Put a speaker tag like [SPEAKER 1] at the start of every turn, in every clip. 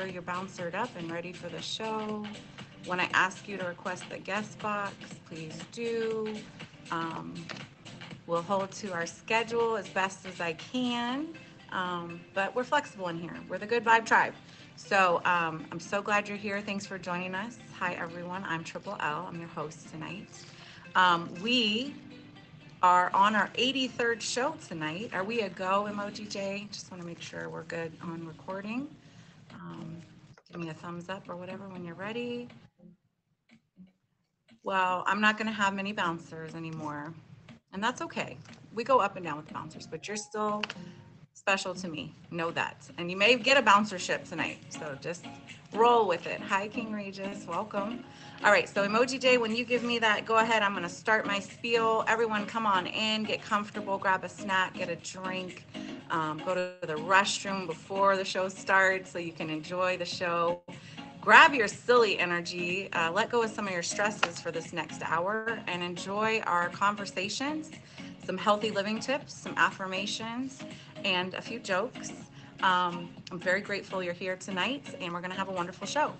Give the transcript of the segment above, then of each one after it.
[SPEAKER 1] sure you're bouncered up and ready for the show. When I ask you to request the guest box, please do. Um, we'll hold to our schedule as best as I can, but we're flexible in here. We're the Good Vibe Tribe. So I'm so glad you're here. Thanks for joining us. Hi, everyone. I'm Triple L. I'm your host tonight. We are on our 83rd show tonight. Are we a go, Emoji J? Just want to make sure we're good on recording. Um, Give me a thumbs up or whatever when you're ready. Well, I'm not going to have many bouncers anymore, and that's okay. We go up and down with the bouncers, but you're still special to me. Know that. And you may get a bouncership tonight, so just roll with it. Hi, King Regis. Welcome. All right, so Emoji J, when you give me that, go ahead. I'm going to start my spiel. Everyone, come on in, get comfortable, grab a snack, get a drink, go to the restroom before the show starts so you can enjoy the show. Grab your silly energy, let go of some of your stresses for this next hour, and enjoy our conversations, some healthy living tips, some affirmations, and a few jokes. I'm very grateful you're here tonight, and we're going to have a wonderful show.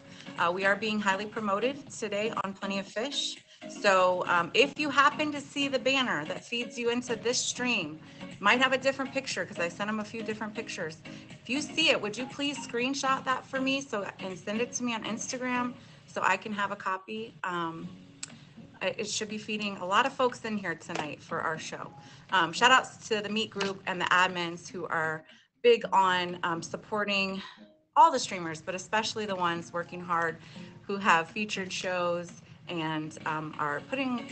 [SPEAKER 1] We are being highly promoted today on Plenty of Fish. So if you happen to see the banner that feeds you into this stream, might have a different picture because I sent them a few different pictures. If you see it, would you please screenshot that for me and send it to me on Instagram so I can have a copy? It should be feeding a lot of folks in here tonight for our show. Shout outs to the Meet Group and the admins who are big on supporting all the streamers, but especially the ones working hard who have featured shows and are putting,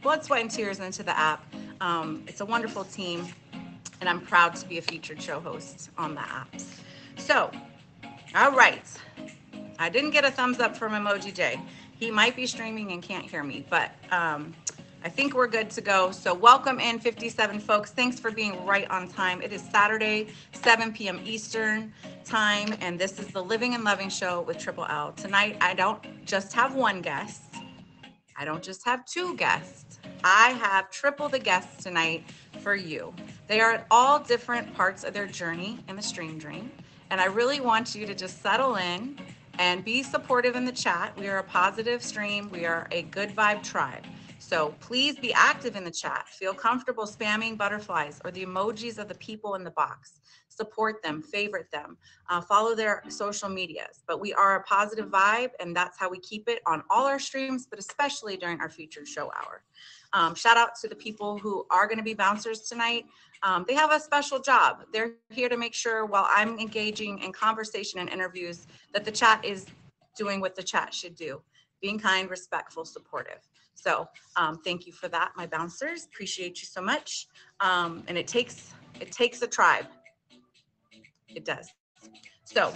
[SPEAKER 1] blood, sweat, and tears into the app. It's a wonderful team, and I'm proud to be a featured show host on the apps. So, all right. I didn't get a thumbs up from Emoji J. He might be streaming and can't hear me, but I think we're good to go. So welcome in 57 folks. Thanks for being right on time. It is Saturday, 7 p.m. Eastern time, and this is the Living and Loving Show with Triple L. Tonight, I don't just have one guest. I don't just have two guests. I have triple the guests tonight for you. They are at all different parts of their journey in the Stream Dream, and I really want you to just settle in and be supportive in the chat. We are a positive stream. We are a good vibe tribe. So please be active in the chat. Feel comfortable spamming butterflies or the emojis of the people in the box. Support them, favorite them, follow their social medias. But we are a positive vibe, and that's how we keep it on all our streams, but especially during our featured show hour. Shout out to the people who are going to be bouncers tonight. They have a special job. They're here to make sure while I'm engaging in conversation and interviews that the chat is doing what the chat should do, being kind, respectful, supportive. So thank you for that, my bouncers. Appreciate you so much. And it takes a tribe. It does. So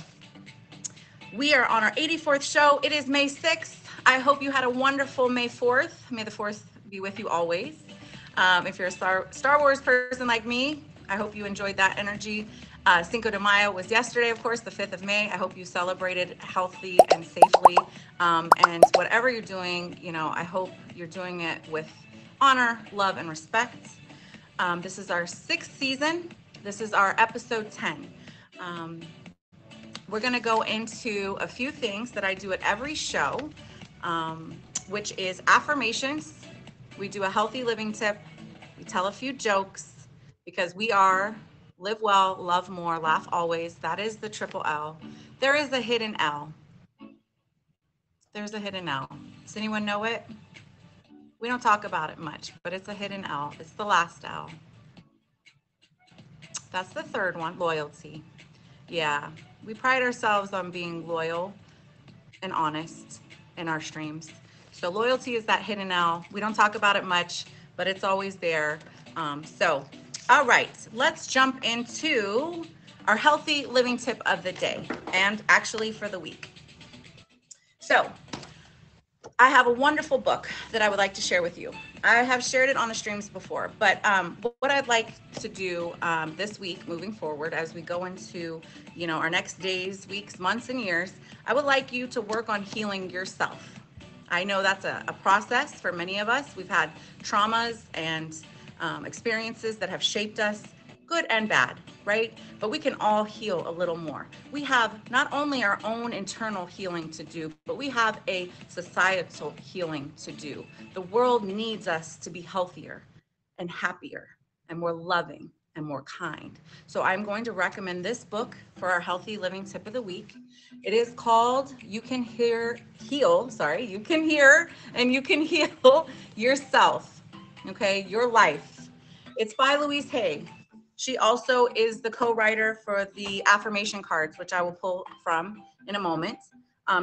[SPEAKER 1] we are on our 84th show. It is May 6th. I hope you had a wonderful May 4th. May the 4th be with you always. If you're a Star Wars person like me, I hope you enjoyed that energy. Cinco de Mayo was yesterday, of course, the 5th of May. I hope you celebrated healthy and safely. And whatever you're doing, I hope you're doing it with honor, love, and respect. This is our 6th season. This is our episode 10. We're going to go into a few things that I do at every show, which is affirmations. We do a healthy living tip. We tell a few jokes because we are live well, love more, laugh always. That is the triple L. There is a hidden L. There's a hidden L. Does anyone know it? We don't talk about it much, but it's a hidden L. It's the last L. That's the third one, loyalty. Yeah, we pride ourselves on being loyal and honest in our streams. So loyalty is that hidden L. We don't talk about it much, but it's always there. All right, let's jump into our healthy living tip of the day, and actually for the week. So I have a wonderful book that I would like to share with you. I have shared it on the streams before, but what I'd like to do this week moving forward as we go into our next days, weeks, months, and years, I would like you to work on healing yourself. I know that's a process for many of us. We've had traumas and experiences that have shaped us good and bad, right? But we can all heal a little more. We have not only our own internal healing to do, but we have a societal healing to do. The world needs us to be healthier and happier and more loving and more kind. So I'm going to recommend this book for our healthy living tip of the week. It is called You Can Heal and You Can Heal Yourself, okay, your life. It's by Louise Hay. She also is the co-writer for the affirmation cards, which I will pull from in a moment.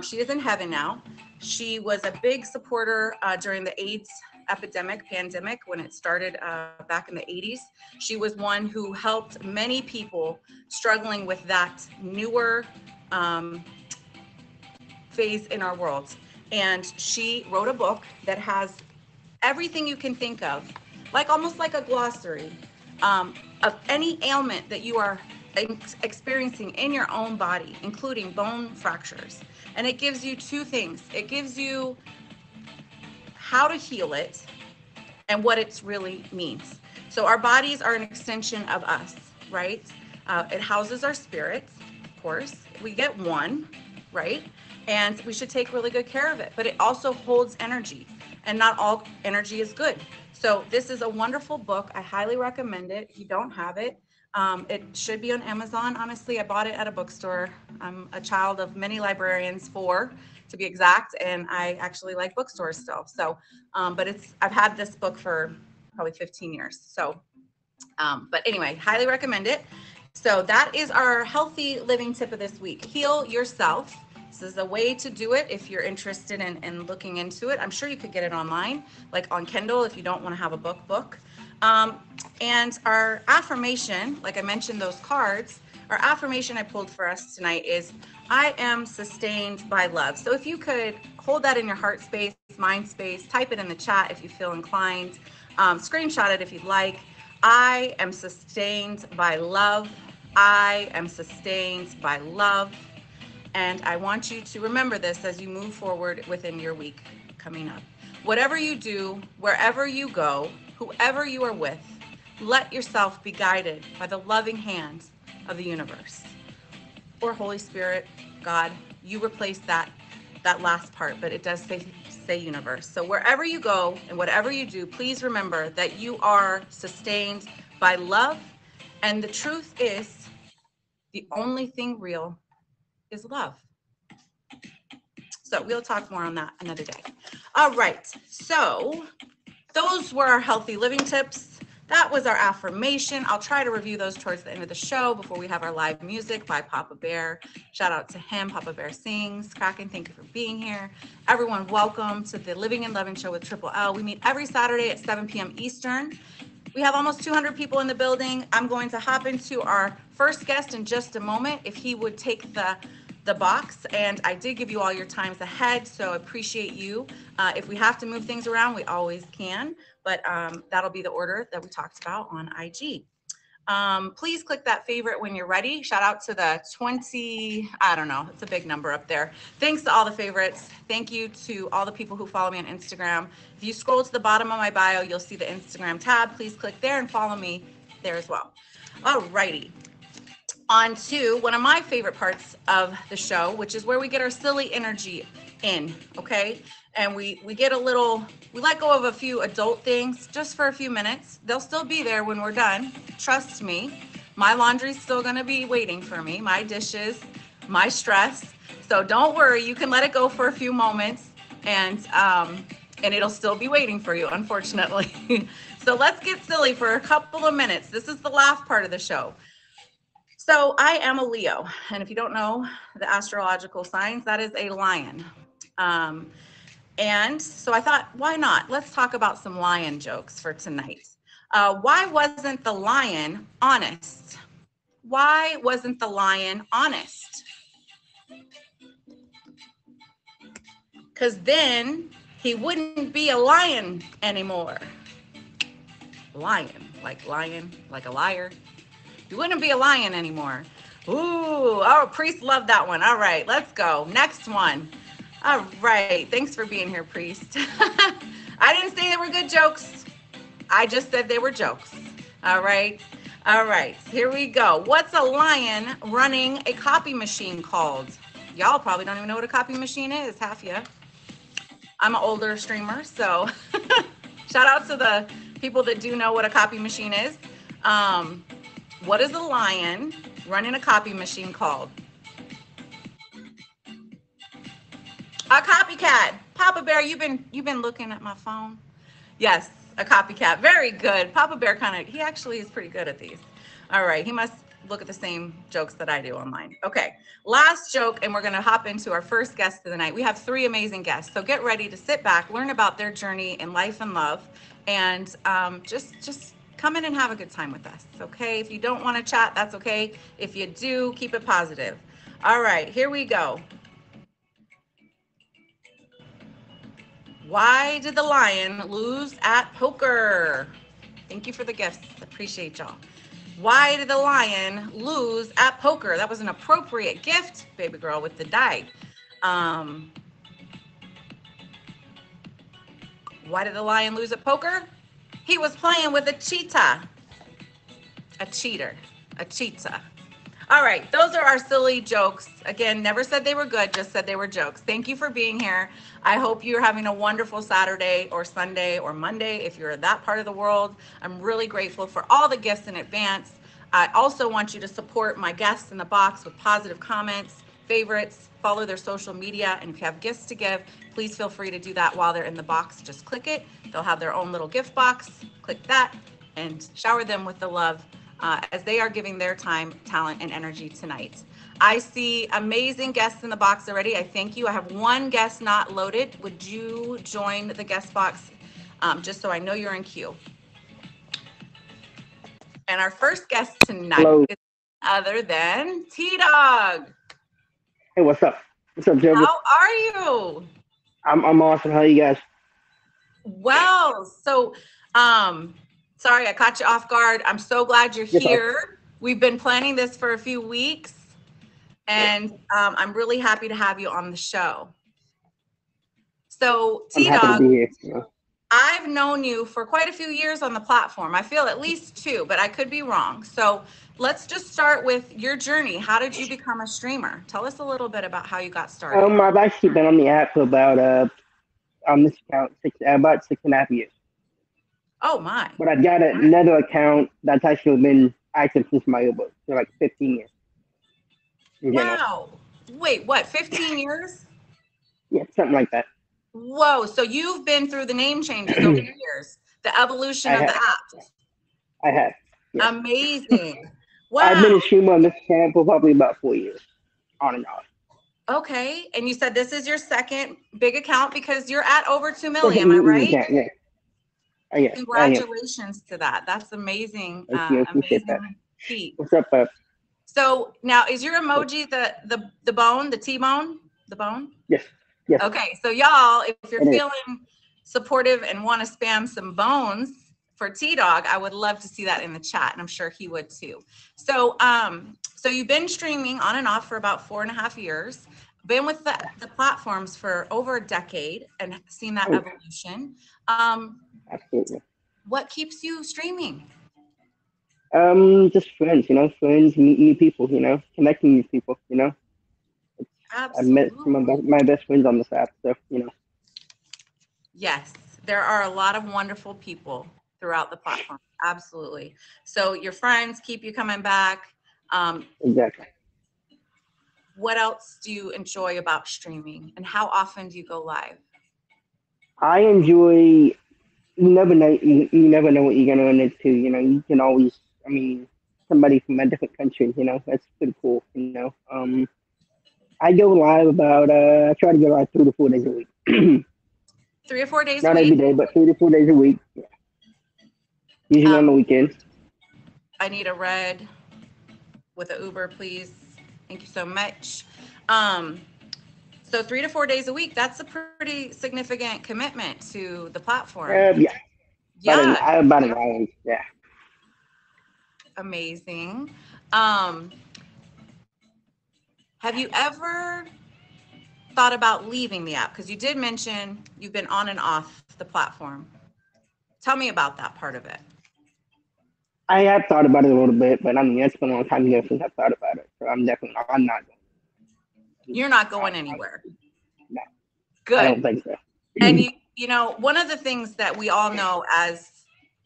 [SPEAKER 1] She is in heaven now. She was a big supporter during the AIDS pandemic, when it started back in the 80s. She was one who helped many people struggling with that newer phase in our world. And she wrote a book that has everything you can think of, like almost like a glossary of any ailment that you are experiencing in your own body, including bone fractures. And it gives you two things. It gives you how to heal it and what it really means. So our bodies are an extension of us, right? It houses our spirits, of course. We get one, right? And we should take really good care of it. But it also holds energy, and not all energy is good. So this is a wonderful book. I highly recommend it. If you don't have it, it should be on Amazon. Honestly, I bought it at a bookstore. I'm a child of many librarians, 4 to be exact, and I actually like bookstores still. So, but I've had this book for probably 15 years. So, but anyway, highly recommend it. So that is our healthy living tip of this week. Heal yourself. This is a way to do it if you're interested in looking into it. I'm sure you could get it online, like on Kindle if you don't want to have a book. And our affirmation, like I mentioned those cards, our affirmation I pulled for us tonight is, I am sustained by love. So if you could hold that in your heart space, mind space, type it in the chat if you feel inclined, screenshot it if you'd like. I am sustained by love. I am sustained by love. And I want you to remember this as you move forward within your week coming up. Whatever you do, wherever you go, whoever you are with, let yourself be guided by the loving hand of the universe. Or Holy Spirit, God, you replace that last part, but it does say universe. So wherever you go and whatever you do, please remember that you are sustained by love. And the truth is, the only thing real is love. So we'll talk more on that another day. All right. So those were our healthy living tips. That was our affirmation. I'll try to review those towards the end of the show before we have our live music by Papa Bear. Shout out to him. Papa Bear sings. Kraken, thank you for being here. Everyone, welcome to the Living and Loving Show with Triple L. We meet every Saturday at 7 p.m. Eastern. We have almost 200 people in the building. I'm going to hop into our first guest in just a moment if he would take the box, and I did give you all your times ahead, so I appreciate you. If we have to move things around, we always can, but that'll be the order that we talked about on IG. Please click that favorite when you're ready. Shout out to the 20, I don't know, it's a big number up there. Thanks to all the favorites. Thank you to all the people who follow me on Instagram. If you scroll to the bottom of my bio, you'll see the Instagram tab. Please click there and follow me there as well. All righty. On to one of my favorite parts of the show, which is where we get our silly energy in, okay? And we get we let go of a few adult things just for a few minutes. They'll still be there when we're done. Trust me, my laundry's still gonna be waiting for me, my dishes, my stress. So don't worry, you can let it go for a few moments and it'll still be waiting for you, unfortunately. So let's get silly for a couple of minutes. This is the laugh part of the show. So I am a Leo, and if you don't know the astrological signs, that is a lion. And so I thought, why not? Let's talk about some lion jokes for tonight. Why wasn't the lion honest? Why wasn't the lion honest? Because then he wouldn't be a lion anymore. Lion, like a liar. You wouldn't be a lion anymore. Ooh, oh, Priest loved that one. All right, let's go. Next one. All right, thanks for being here, Priest. I didn't say they were good jokes. I just said they were jokes. All right. All right, here we go. What's a lion running a copy machine called? Y'all probably don't even know what a copy machine is, half ya. I'm an older streamer, so shout out to the people that do know what a copy machine is. What is a lion running a copy machine called? A copycat. Papa Bear, you've been looking at my phone. Yes, a copycat. Very good. Papa Bear he actually is pretty good at these. All right, he must look at the same jokes that I do online. Okay, last joke, and we're gonna hop into our first guest of the night. We have 3 amazing guests, so get ready to sit back, learn about their journey in life and love, and just come in and have a good time with us, okay? If you don't wanna chat, that's okay. If you do, keep it positive. All right, here we go. Why did the lion lose at poker? Thank you for the gifts. Appreciate y'all. Why did the lion lose at poker? That was an appropriate gift, baby girl, with the die. Why did the lion lose at poker? He was playing with a cheetah. A cheater. A cheetah. All right, those are our silly jokes. Again, never said they were good, just said they were jokes. Thank you for being here. I hope you're having a wonderful Saturday or Sunday or Monday if you're in that part of the world. I'm really grateful for all the gifts in advance. I also want you to support my guests in the box with positive comments, favorites, follow their social media, and if you have gifts to give, please feel free to do that while they're in the box. Just click it. They'll have their own little gift box. Click that and shower them with the love as they are giving their time, talent, and energy tonight. I see amazing guests in the box already. I thank you. I have one guest not loaded. Would you join the guest box just so I know you're in queue? And our first guest tonight
[SPEAKER 2] Hello.
[SPEAKER 1] is other than T-Dog.
[SPEAKER 2] Hey, what's up? What's up, Joe?
[SPEAKER 1] How are you?
[SPEAKER 2] I'm awesome. How are you guys?
[SPEAKER 1] Well, so sorry I caught you off guard. I'm so glad you're
[SPEAKER 2] Yes, sir.
[SPEAKER 1] here. We've been planning this for a few weeks, and I'm really happy to have you on the show. So,
[SPEAKER 2] I'm happy to
[SPEAKER 1] T-Dog,
[SPEAKER 2] be here. You know.
[SPEAKER 1] I've known you for quite a few years on the platform. I feel at least 2, but I could be wrong. So let's just start with your journey. How did you become a streamer? Tell us a little bit about how you got started.
[SPEAKER 2] I've actually been on the app for about on this account about 6.5 years.
[SPEAKER 1] Oh my.
[SPEAKER 2] But I've got another account that's actually been active since my yearbook, so like 15 years in general.
[SPEAKER 1] Wow. Wait, what? 15 years?
[SPEAKER 2] Yeah, something like that.
[SPEAKER 1] Whoa. So you've been through the name changes over the years, the evolution
[SPEAKER 2] I
[SPEAKER 1] of the
[SPEAKER 2] have.
[SPEAKER 1] app.
[SPEAKER 2] I have. Yeah.
[SPEAKER 1] Amazing.
[SPEAKER 2] I've been
[SPEAKER 1] Wow.
[SPEAKER 2] a streamer on this channel for probably about 4 years, on and off.
[SPEAKER 1] Okay. And you said this is your second big account because you're at over 2
[SPEAKER 2] Second
[SPEAKER 1] million, am I right?
[SPEAKER 2] account, yeah. Yes, I am.
[SPEAKER 1] Congratulations to that. That's amazing.
[SPEAKER 2] Thank you. Appreciate that.
[SPEAKER 1] Amazing feat.
[SPEAKER 2] What's up,
[SPEAKER 1] So now is your emoji the bone, the T-bone, the bone?
[SPEAKER 2] Yes. Yes.
[SPEAKER 1] Okay. So y'all, if you're
[SPEAKER 2] It is.
[SPEAKER 1] feeling supportive and want to spam some bones for T-Dog, I would love to see that in the chat, and I'm sure he would too. So so you've been streaming on and off for about 4.5 years, been with the platforms for over a decade and seen that
[SPEAKER 2] Oh,
[SPEAKER 1] evolution.
[SPEAKER 2] absolutely.
[SPEAKER 1] What keeps you streaming?
[SPEAKER 2] Just friends, friends, meet new people, connecting with people, I've met some of
[SPEAKER 1] Absolutely.
[SPEAKER 2] my best friends on this app, so.
[SPEAKER 1] Yes, there are a lot of wonderful people throughout the platform. Absolutely. So your friends keep you coming back.
[SPEAKER 2] Exactly.
[SPEAKER 1] What else do you enjoy about streaming, and how often do you go live?
[SPEAKER 2] I enjoy. You never know what you're gonna run into. You can always. I mean, somebody from a different country. That's pretty cool. I go live about. I try to go live 3 to 4 days a week.
[SPEAKER 1] 3 or 4 days a
[SPEAKER 2] Not
[SPEAKER 1] week?
[SPEAKER 2] every day, but 3 to 4 days a week. Yeah. Usually on the
[SPEAKER 1] Um,
[SPEAKER 2] weekends.
[SPEAKER 1] I need a red with an Uber, please. Thank you so much. Um, so 3 to 4 days a week, that's a pretty significant commitment to the platform.
[SPEAKER 2] Yeah,
[SPEAKER 1] Yeah,
[SPEAKER 2] about an hour. Yeah.
[SPEAKER 1] amazing. Um, have you ever thought about leaving the app? Because you did mention you've been on and off the platform. Tell me about that part of it.
[SPEAKER 2] I have thought about it a little bit, but I mean, it's been a long time ago since I've thought about it. So I'm not going.
[SPEAKER 1] You're not going
[SPEAKER 2] I,
[SPEAKER 1] anywhere.
[SPEAKER 2] no, I
[SPEAKER 1] Good.
[SPEAKER 2] don't think so.
[SPEAKER 1] And you know, one of the things that we all know as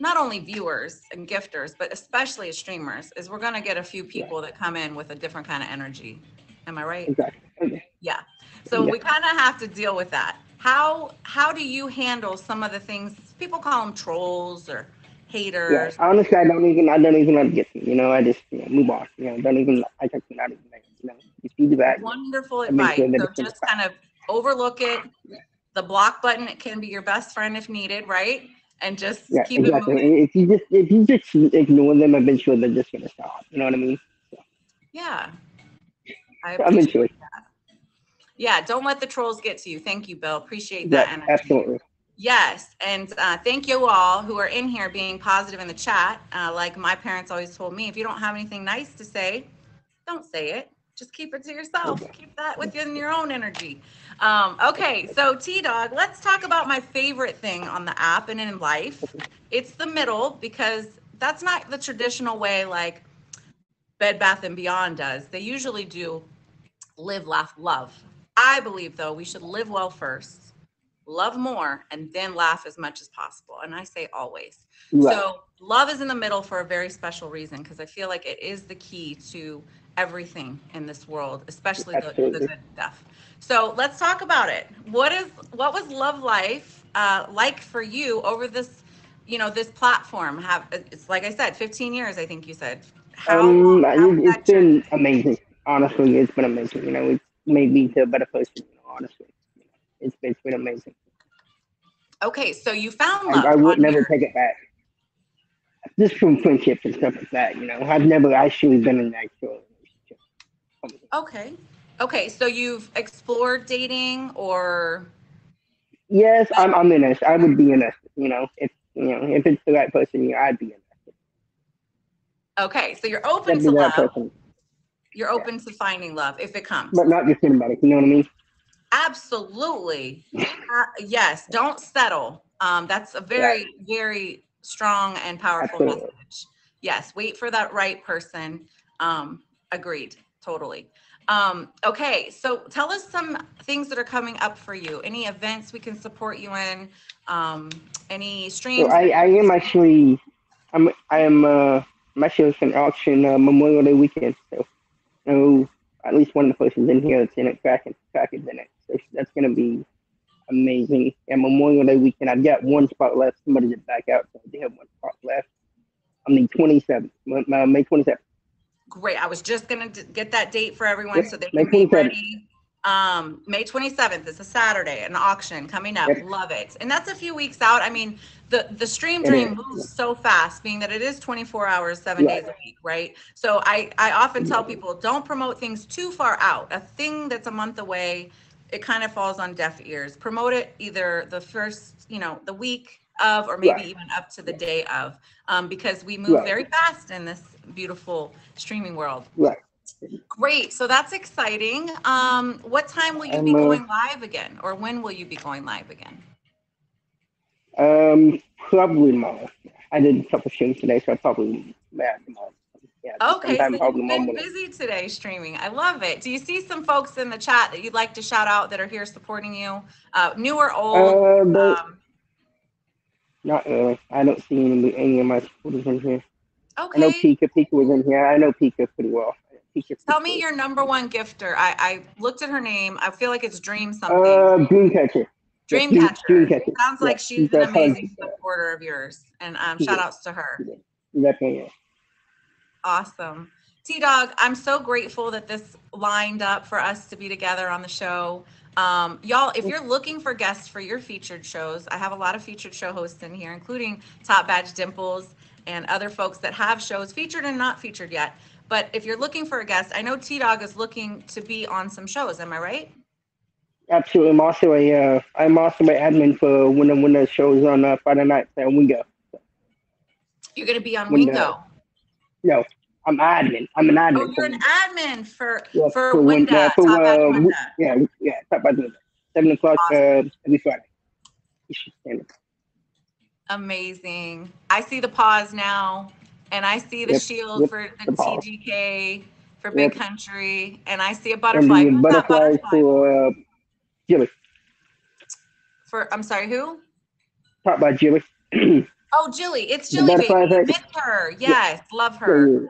[SPEAKER 1] not only viewers and gifters, but especially as streamers, is we're going to get a few people that come in with a different kind of energy. Am I right?
[SPEAKER 2] Exactly. Okay.
[SPEAKER 1] Yeah. So
[SPEAKER 2] Yeah.
[SPEAKER 1] we kind of have to deal with that. How do you handle some of the things people call them trolls or
[SPEAKER 2] Yeah.
[SPEAKER 1] haters?
[SPEAKER 2] Honestly, I don't even let it get to me. I just move on. Don't even. I try to not even. You see that.
[SPEAKER 1] Wonderful advice.
[SPEAKER 2] Eventually,
[SPEAKER 1] So
[SPEAKER 2] it's gonna
[SPEAKER 1] just
[SPEAKER 2] stop.
[SPEAKER 1] kind of overlook it. The block button, it can be your best friend if needed, right? And just
[SPEAKER 2] Yeah,
[SPEAKER 1] keep it
[SPEAKER 2] exactly.
[SPEAKER 1] moving.
[SPEAKER 2] If you just ignore them, eventually they're just gonna stop. You know what I mean?
[SPEAKER 1] Yeah, I appreciate
[SPEAKER 2] Eventually.
[SPEAKER 1] that. Yeah, don't let the trolls get to you. Thank you, Bill. Appreciate
[SPEAKER 2] Yeah,
[SPEAKER 1] that energy.
[SPEAKER 2] absolutely.
[SPEAKER 1] Yes, and thank you all who are in here being positive in the chat. Like my parents always told me, if you don't have anything nice to say, don't say it. Just keep it to yourself.
[SPEAKER 2] Okay.
[SPEAKER 1] Keep that within your own energy. Okay, so T-Dog, let's talk about my favorite thing on the app and in life. It's the middle because that's not the traditional way like Bed Bath and Beyond does. They usually do live, laugh, love. I believe though we should live well first, love more, and then laugh as much as possible. And I say always.
[SPEAKER 2] Right.
[SPEAKER 1] So love is in the middle for a very special reason because I feel like it is the key to everything in this world, especially the
[SPEAKER 2] Absolutely.
[SPEAKER 1] good stuff. So let's talk about it. What was love life like for you over this, this platform? It's like I said, 15 years. I think you said. How long? How was
[SPEAKER 2] It's
[SPEAKER 1] that journey?
[SPEAKER 2] been amazing. Honestly, it's been amazing. It's made me to a better person. Honestly, it's been amazing.
[SPEAKER 1] Okay, so you found
[SPEAKER 2] I
[SPEAKER 1] love
[SPEAKER 2] would
[SPEAKER 1] on
[SPEAKER 2] never
[SPEAKER 1] here.
[SPEAKER 2] take it back. Just from friendships and stuff like that. I've never actually been in an actual relationship.
[SPEAKER 1] Okay. Okay, so you've explored dating or
[SPEAKER 2] Yes, I'm interested. I would be interested. If it's the right person, I'd be interested.
[SPEAKER 1] okay, so you're open
[SPEAKER 2] That'd
[SPEAKER 1] to
[SPEAKER 2] be the right
[SPEAKER 1] love.
[SPEAKER 2] person.
[SPEAKER 1] You're
[SPEAKER 2] Yeah,
[SPEAKER 1] open to finding love if it comes.
[SPEAKER 2] but not just anybody. You know what I mean?
[SPEAKER 1] Absolutely. Yes, don't settle. That's a
[SPEAKER 2] Right.
[SPEAKER 1] very, very strong and powerful
[SPEAKER 2] Absolutely.
[SPEAKER 1] message. Yes, wait for that right person. Agreed, totally. Okay, so tell us some things that are coming up for you. Any events we can support you in? Any
[SPEAKER 2] So
[SPEAKER 1] streams?
[SPEAKER 2] I am actually I'm actually an auction Memorial Day weekend. So at least one of the places in here that's in it, Kraken's in it. So that's gonna be amazing. And Memorial Day weekend, I've got one spot left. Somebody did back out, so I do have one spot left. On the 27th, May 27th.
[SPEAKER 1] Great. I was just going to get that date for everyone
[SPEAKER 2] Yep,
[SPEAKER 1] so they
[SPEAKER 2] May
[SPEAKER 1] can be
[SPEAKER 2] 27th.
[SPEAKER 1] ready. May 27th is a Saturday, an auction coming up.
[SPEAKER 2] Yep.
[SPEAKER 1] Love it. And that's a few weeks out. I mean, the stream
[SPEAKER 2] It
[SPEAKER 1] dream
[SPEAKER 2] is.
[SPEAKER 1] moves so fast, being that it is 24 hours, 7 days a week, right? So I often tell people don't promote things too far out. A thing that's a month away, it kind of falls on deaf ears. Promote it either the first, the week of, or maybe
[SPEAKER 2] Right.
[SPEAKER 1] even up to the day of, because we move
[SPEAKER 2] Right.
[SPEAKER 1] very fast in this beautiful streaming world.
[SPEAKER 2] Right.
[SPEAKER 1] Great. So that's exciting. What time will you be going live again, or when will you be going live again?
[SPEAKER 2] Probably tomorrow. I did a couple streams today, so I probably tomorrow. Yeah.
[SPEAKER 1] Okay, so
[SPEAKER 2] Sometime probably
[SPEAKER 1] you've
[SPEAKER 2] tomorrow
[SPEAKER 1] been
[SPEAKER 2] morning.
[SPEAKER 1] busy today streaming. I love it. Do you see some folks in the chat that you'd like to shout out that are here supporting you? New or old?
[SPEAKER 2] But not really. I don't see any of my supporters in here. I know
[SPEAKER 1] Okay.
[SPEAKER 2] Pika. Pika was in here. I know Pika pretty well.
[SPEAKER 1] Tell me your number one gifter. I looked at her name. I feel like it's Dream something.
[SPEAKER 2] Dreamcatcher.
[SPEAKER 1] Dreamcatcher.
[SPEAKER 2] Dreamcatcher.
[SPEAKER 1] Sounds like she's an amazing supporter of yours. And shout outs to her.
[SPEAKER 2] Definitely.
[SPEAKER 1] Awesome. T-Dog, I'm so grateful that this lined up for us to be together on the show. Y'all, if you're looking for guests for your featured shows, I have a lot of featured show hosts in here, including Top Badge Dimples and other folks that have shows featured and not featured yet. But if you're looking for a guest, I know T-Dog is looking to be on some shows. Am I right?
[SPEAKER 2] Absolutely. I'm also an admin for when the show's on Friday nights at Wingo.
[SPEAKER 1] You're going to be on Wingo.
[SPEAKER 2] No, I'm admin. I'm an admin.
[SPEAKER 1] Oh, you're an admin for
[SPEAKER 2] Winda.
[SPEAKER 1] Top Badge Winda.
[SPEAKER 2] Yeah, Top Badge Winda. 7 o'clock
[SPEAKER 1] Awesome.
[SPEAKER 2] Every Friday.
[SPEAKER 1] Amazing. I see the pause now. And I see the
[SPEAKER 2] Yep.
[SPEAKER 1] shield
[SPEAKER 2] Yep.
[SPEAKER 1] for the
[SPEAKER 2] The ball.
[SPEAKER 1] TGK for Big
[SPEAKER 2] Yep.
[SPEAKER 1] Country, and I see a
[SPEAKER 2] And
[SPEAKER 1] butterfly.
[SPEAKER 2] the
[SPEAKER 1] Who's that
[SPEAKER 2] butterflies
[SPEAKER 1] butterfly for?
[SPEAKER 2] for Jilly.
[SPEAKER 1] I'm sorry, who?
[SPEAKER 2] Taught by Jilly. the
[SPEAKER 1] Oh, Jilly. It's Jilly
[SPEAKER 2] butterflies.
[SPEAKER 1] baby. Miss her.
[SPEAKER 2] Yeah.
[SPEAKER 1] Yes, love
[SPEAKER 2] Yeah.
[SPEAKER 1] her.
[SPEAKER 2] Yeah.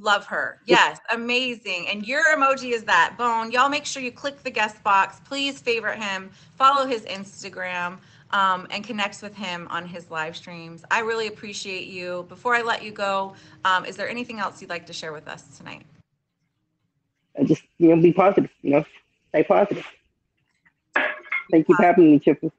[SPEAKER 1] Love her.
[SPEAKER 2] Yep.
[SPEAKER 1] Yes, amazing. And your emoji is that bone. Y'all make sure you click the guest box. Please favorite him, follow his Instagram, and connect with him on his live streams. I really appreciate you. Before I let you go, is there anything else you'd like to share with us tonight?
[SPEAKER 2] And just be positive. Stay positive.
[SPEAKER 1] Be
[SPEAKER 2] Thank you for having me, Chipper.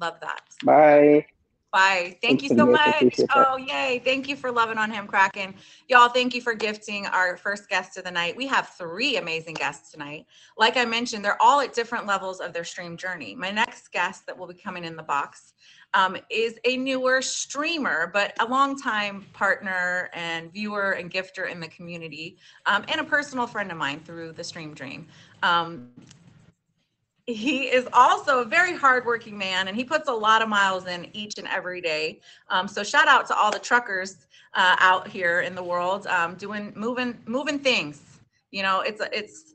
[SPEAKER 1] Love that.
[SPEAKER 2] Bye.
[SPEAKER 1] Bye. Thank
[SPEAKER 2] Thanks
[SPEAKER 1] you
[SPEAKER 2] for the
[SPEAKER 1] so
[SPEAKER 2] gift. I
[SPEAKER 1] much.
[SPEAKER 2] appreciate that.
[SPEAKER 1] Oh, yay. Thank you for loving on him, Kraken. Y'all, thank you for gifting our first guest of the night. We have 3 amazing guests tonight. Like I mentioned, they're all at different levels of their stream journey. My next guest that will be coming in the box is a newer streamer, but a longtime partner and viewer and gifter in the community, and a personal friend of mine through the Stream Dream. He is also a very hardworking man, and he puts a lot of miles in each and every day. So shout out to all the truckers out here in the world moving things. It's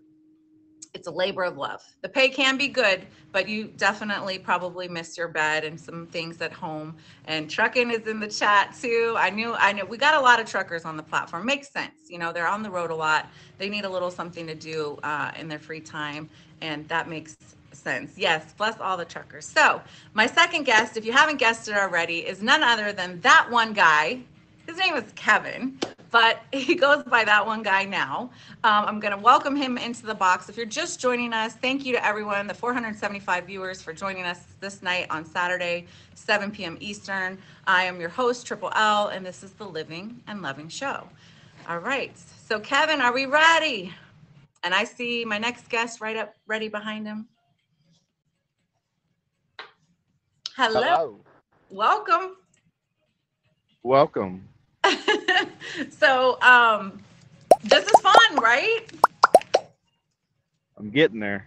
[SPEAKER 1] a labor of love. The pay can be good, but you definitely probably miss your bed and some things at home. And trucking is in the chat too. I know we got a lot of truckers on the platform. Makes sense. They're on the road a lot. They need a little something to do in their free time, and that makes sense. Yes, bless all the truckers. So my second guest, if you haven't guessed it already, is none other than that one guy. His name is Kevin, but he goes by that one guy now. I'm going to welcome him into the box. If you're just joining us, thank you to everyone, the 475 viewers, for joining us this night on Saturday, 7 p.m. Eastern. I am your host, Triple L, and this is the Living and Loving Show. All right. So, Kevin, are we ready? And I see my next guest ready behind him. Hello. Welcome.
[SPEAKER 3] Welcome.
[SPEAKER 1] So, this is fun, right?
[SPEAKER 3] I'm getting there.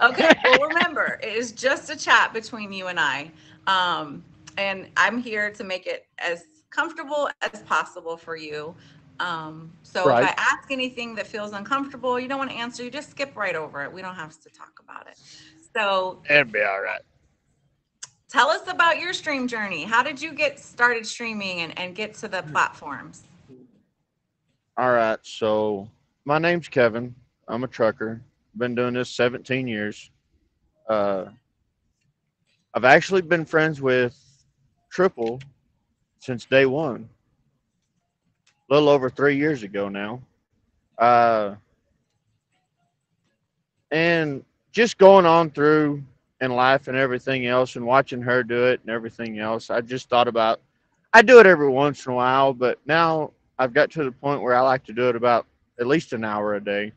[SPEAKER 1] Okay, well, remember, it is just a chat between you and I. And I'm here to make it as comfortable as possible for you. So
[SPEAKER 3] Right.
[SPEAKER 1] if I ask anything that feels uncomfortable, you don't want to answer, you just skip right over it. We don't have to talk about it. So
[SPEAKER 3] It'll be all right.
[SPEAKER 1] tell us about your stream journey. How did you get started streaming and get to the platforms?
[SPEAKER 3] All right. So my name's Kevin. I'm a trucker. Been doing this 17 years. I've actually been friends with Triple since day one. A little over 3 years ago now. And just going on through in life and everything else and watching her do it and everything else, I just thought about, I do it every once in a while, but now I've got to the point where I like to do it about at least an hour a day.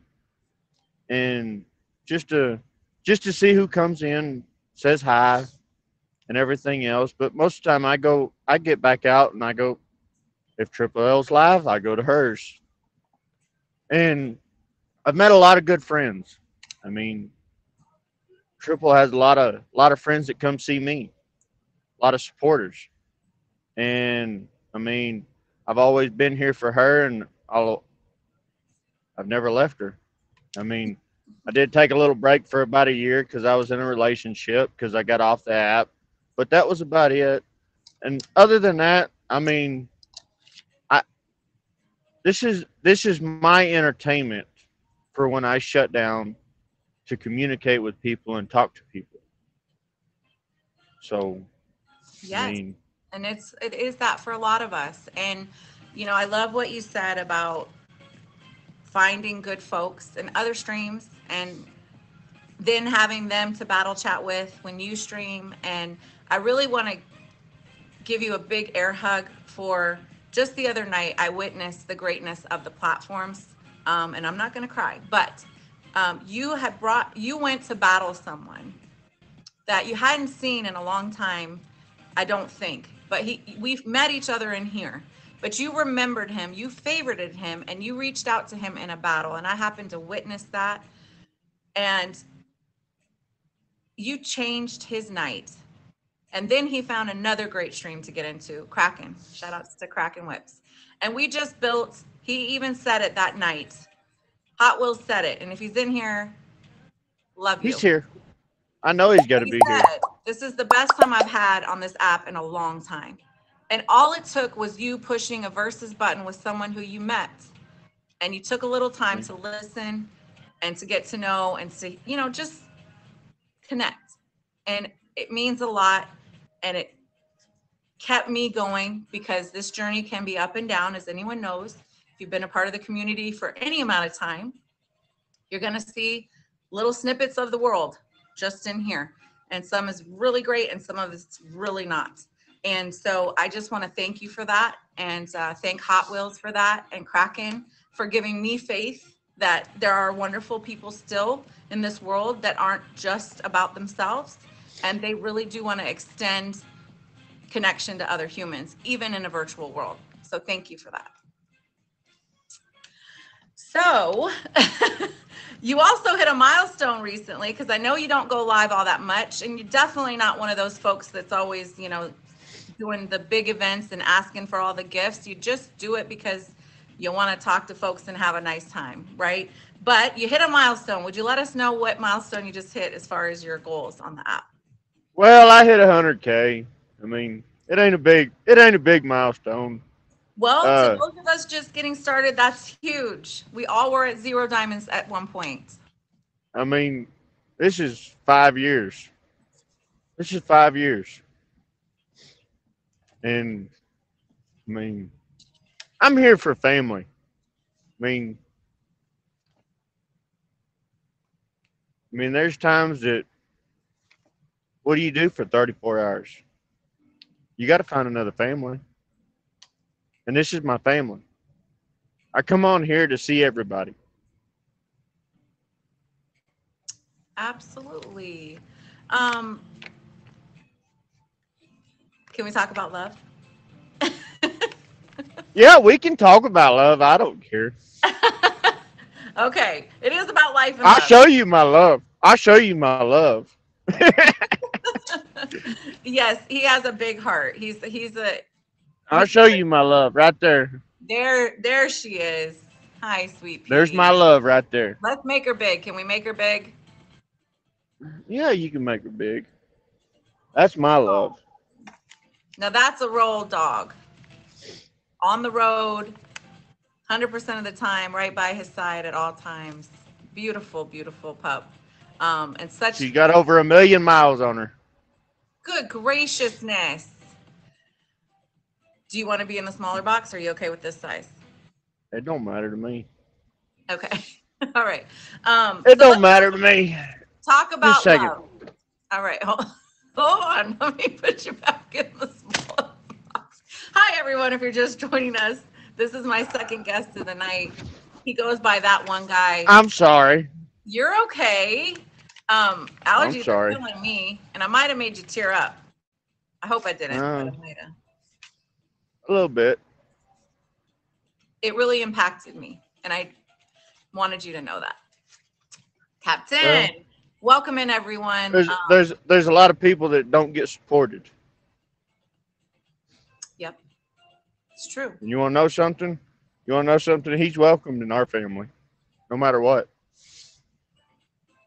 [SPEAKER 3] And just to see who comes in, says hi and everything else. But most of the time I get back out and I go, if Triple L's live, I go to hers. And I've met a lot of good friends. I mean, Triple has a lot of friends that come see me, a lot of supporters, and I mean, I've always been here for her, and I've never left her. I mean, I did take a little break for about a year because I was in a relationship because I got off the app, but that was about it. And other than that, I mean, I this is my entertainment for when I shut down to communicate with people and talk to people. So, I
[SPEAKER 1] Yes.
[SPEAKER 3] mean,
[SPEAKER 1] And it is that for a lot of us. And, I love what you said about finding good folks in other streams and then having them to battle chat with when you stream. And I really want to give you a big air hug for just the other night. I witnessed the greatness of the platforms. And I'm not going to cry, but you went to battle someone that you hadn't seen in a long time, I don't think. But we've met each other in here. But you remembered him, you favorited him, and you reached out to him in a battle. And I happened to witness that. And you changed his night. And then he found another great stream to get into, Kraken. Shout outs to Kraken Whips. And we just built, he even said it that night. Hot Wheels said it. And if he's in here, love
[SPEAKER 3] He's
[SPEAKER 1] you.
[SPEAKER 3] here. I know he's got to
[SPEAKER 1] He
[SPEAKER 3] be here.
[SPEAKER 1] said, this is the best time I've had on this app in a long time. And all it took was you pushing a versus button with someone who you met. And you took a little time to listen and to get to know and to, just connect. And it means a lot. And it kept me going because this journey can be up and down, as anyone knows. If you've been a part of the community for any amount of time, you're going to see little snippets of the world just in here. And some is really great and some of it's really not. And so I just want to thank you for that, and thank Hot Wheels for that, and Kraken for giving me faith that there are wonderful people still in this world that aren't just about themselves, and they really do want to extend connection to other humans, even in a virtual world. So thank you for that. So you also hit a milestone recently, because I know you don't go live all that much, and you're definitely not one of those folks that's always, doing the big events and asking for all the gifts. You just do it because you want to talk to folks and have a nice time, right? But you hit a milestone. Would you let us know what milestone you just hit as far as your goals on the app?
[SPEAKER 3] Well, I hit 100K. I mean, it ain't a big milestone.
[SPEAKER 1] Well, to those of us just getting started, that's huge. We all were at 0 diamonds at one point.
[SPEAKER 3] I mean, this is 5 years. This is 5 years. And I mean, I'm here for family. I mean, there's times that, what do you do for 34 hours? You got to find another family. And this is my family. I come on here to see everybody.
[SPEAKER 1] Absolutely. Can we talk about love?
[SPEAKER 3] Yeah, we can talk about love. I don't care.
[SPEAKER 1] Okay. It is about life and
[SPEAKER 3] I'll
[SPEAKER 1] love.
[SPEAKER 3] show you my love. I'll show you my love.
[SPEAKER 1] Yes, he has a big heart.
[SPEAKER 3] I'll show you my love right there.
[SPEAKER 1] There she is. Hi, sweet pea.
[SPEAKER 3] There's my love right there.
[SPEAKER 1] Let's make her big. Can we make her big?
[SPEAKER 3] Yeah, you can make her big. That's my love.
[SPEAKER 1] Now that's a roll dog. On the road, 100% of the time, right by his side at all times. Beautiful, beautiful pup. And such
[SPEAKER 3] She's got over 1 million miles on her.
[SPEAKER 1] good graciousness. Do you want to be in the smaller box? Or are you okay with this size?
[SPEAKER 3] It don't matter to me.
[SPEAKER 1] Okay. All right.
[SPEAKER 3] It don't matter to me.
[SPEAKER 1] Talk about
[SPEAKER 3] Just a second.
[SPEAKER 1] love. All right. Hold on. Let me put you back in the smaller box. Hi, everyone. If you're just joining us, this is my second guest of the night. He goes by that one guy.
[SPEAKER 3] I'm sorry.
[SPEAKER 1] You're okay. Allergies
[SPEAKER 3] sorry.
[SPEAKER 1] are killing me, and I might have made you tear up. I hope I didn't. But I might have.
[SPEAKER 3] A little bit.
[SPEAKER 1] It really impacted me, and I wanted you to know that. Captain, welcome in, everyone.
[SPEAKER 3] There's a lot of people that don't get supported.
[SPEAKER 1] Yep, it's true.
[SPEAKER 3] And you want to know something? He's welcomed in our family, no matter what.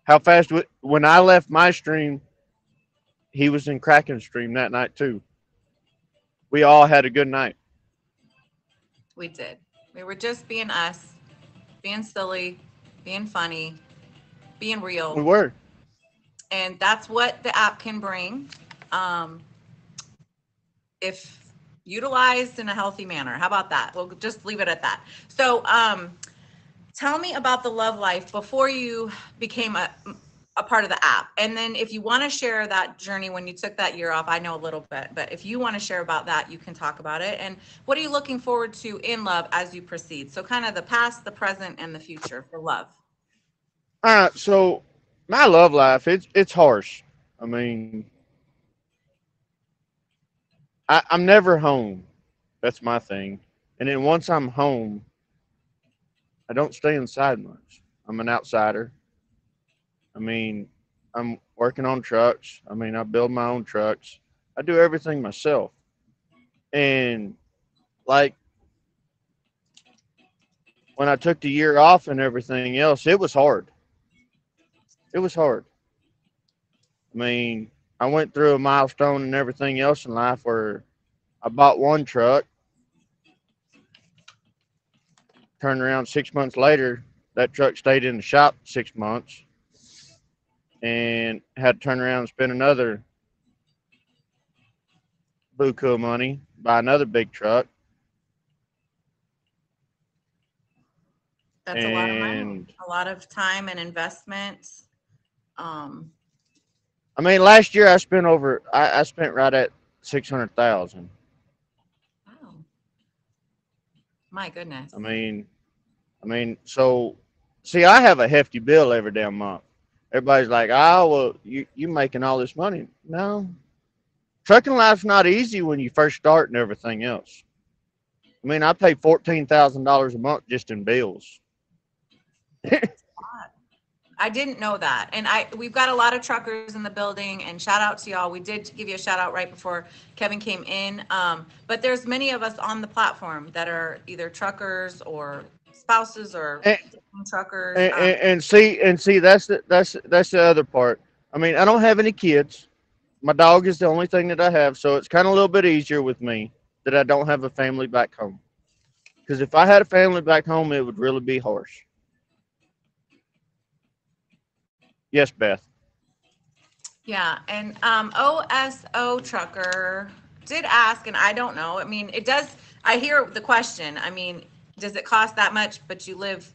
[SPEAKER 3] How fast? When I left my stream, he was in Kraken's stream that night too. We all had a good night.
[SPEAKER 1] We did. We were just being us, being silly, being funny, being real.
[SPEAKER 3] We were.
[SPEAKER 1] And that's what the app can bring, if utilized in a healthy manner. How about that? We'll just leave it at that. So tell me about the love life before you became a part of the app. And then if you want to share that journey when you took that year off, I know a little bit, but if you want to share about that, you can talk about it. And what are you looking forward to in love as you proceed? So kind of the past, the present, and the future for love.
[SPEAKER 3] All right. So my love life, it's harsh. I mean, I'm never home. That's my thing. And then once I'm home, I don't stay inside much. I'm an outsider. I mean, I'm working on trucks. I mean, I build my own trucks. I do everything myself. And like when I took the year off and everything else, it was hard. It was hard. I mean, I went through a milestone and everything else in life where I bought one truck, turned around 6 months later, that truck stayed in the shop 6 months, and had to turn around and spend another buku of money, buy another big truck.
[SPEAKER 1] That's a lot of money,
[SPEAKER 3] And
[SPEAKER 1] a lot of time and investment. Um,
[SPEAKER 3] I mean, last year I spent right at 600,000.
[SPEAKER 1] wow, my goodness.
[SPEAKER 3] So see, I have a hefty bill every damn month. Everybody's like, "Oh, well, you making all this money?" No, trucking life's not easy when you first start and everything else. I mean, I pay $14,000 a month just in bills.
[SPEAKER 1] I didn't know that. And we've got a lot of truckers in the building, and shout out to y'all. We did give you a shout out right before Kevin came in. But there's many of us on the platform that are either truckers or spouses or
[SPEAKER 3] And,
[SPEAKER 1] truckers.
[SPEAKER 3] and see, that's the other part. I mean, I don't have any kids. My dog is the only thing that I have, so it's kind of a little bit easier with me that I don't have a family back home. Because if I had a family back home, it would really be harsh. Yes, Beth.
[SPEAKER 1] Yeah, and OSO trucker did ask, and I don't know. I mean, it does. I hear the question. I mean, does it cost that much? But you live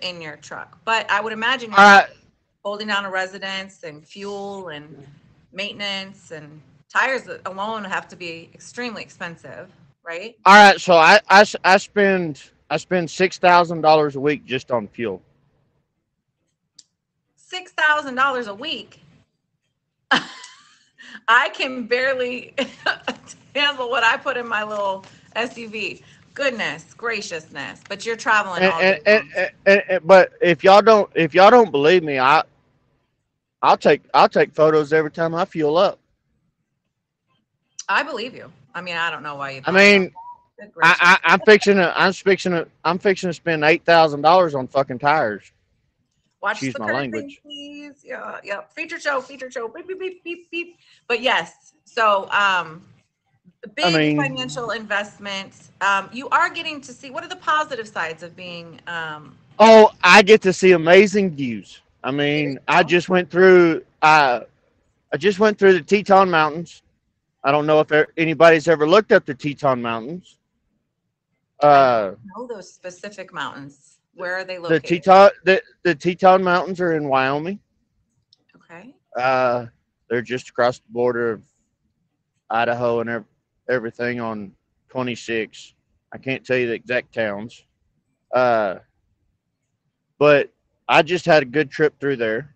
[SPEAKER 1] in your truck. But I would imagine
[SPEAKER 3] All
[SPEAKER 1] you're not
[SPEAKER 3] right,
[SPEAKER 1] holding down a residence and fuel and maintenance and tires alone have to be extremely expensive, right?
[SPEAKER 3] all right. So I spend $6,000 a week just on fuel.
[SPEAKER 1] $6,000 a week. I can barely handle what I put in my little SUV. Goodness graciousness! But you're traveling
[SPEAKER 3] And,
[SPEAKER 1] all
[SPEAKER 3] and,
[SPEAKER 1] day
[SPEAKER 3] and,
[SPEAKER 1] long.
[SPEAKER 3] but if y'all don't believe me, I'll take photos every time I fuel up.
[SPEAKER 1] I believe you. I mean, I don't know why you'd
[SPEAKER 3] I
[SPEAKER 1] lie about
[SPEAKER 3] mean,
[SPEAKER 1] that. Good gracious!
[SPEAKER 3] I'm fixing to spend $8,000 on fucking tires.
[SPEAKER 1] Watch
[SPEAKER 3] Excuse
[SPEAKER 1] the
[SPEAKER 3] my
[SPEAKER 1] cursing,
[SPEAKER 3] language.
[SPEAKER 1] please. Yeah, yeah. Feature show, feature show. Beep, beep, beep, beep, beep. But yes, so
[SPEAKER 3] I
[SPEAKER 1] big
[SPEAKER 3] mean,
[SPEAKER 1] financial investments. You are getting to see what are the positive sides of being.
[SPEAKER 3] oh, I get to see amazing views. I
[SPEAKER 1] There you
[SPEAKER 3] mean, I
[SPEAKER 1] go.
[SPEAKER 3] just went through. I just went through the Teton Mountains. I don't know if anybody's ever looked up the Teton Mountains.
[SPEAKER 1] I don't
[SPEAKER 3] Uh,
[SPEAKER 1] know those specific mountains. Where are they
[SPEAKER 3] the
[SPEAKER 1] located?
[SPEAKER 3] Teton Mountains are in Wyoming.
[SPEAKER 1] Okay.
[SPEAKER 3] Uh, they're just across the border of Idaho and everything on 26. I can't tell you the exact towns. Uh, but I just had a good trip through there.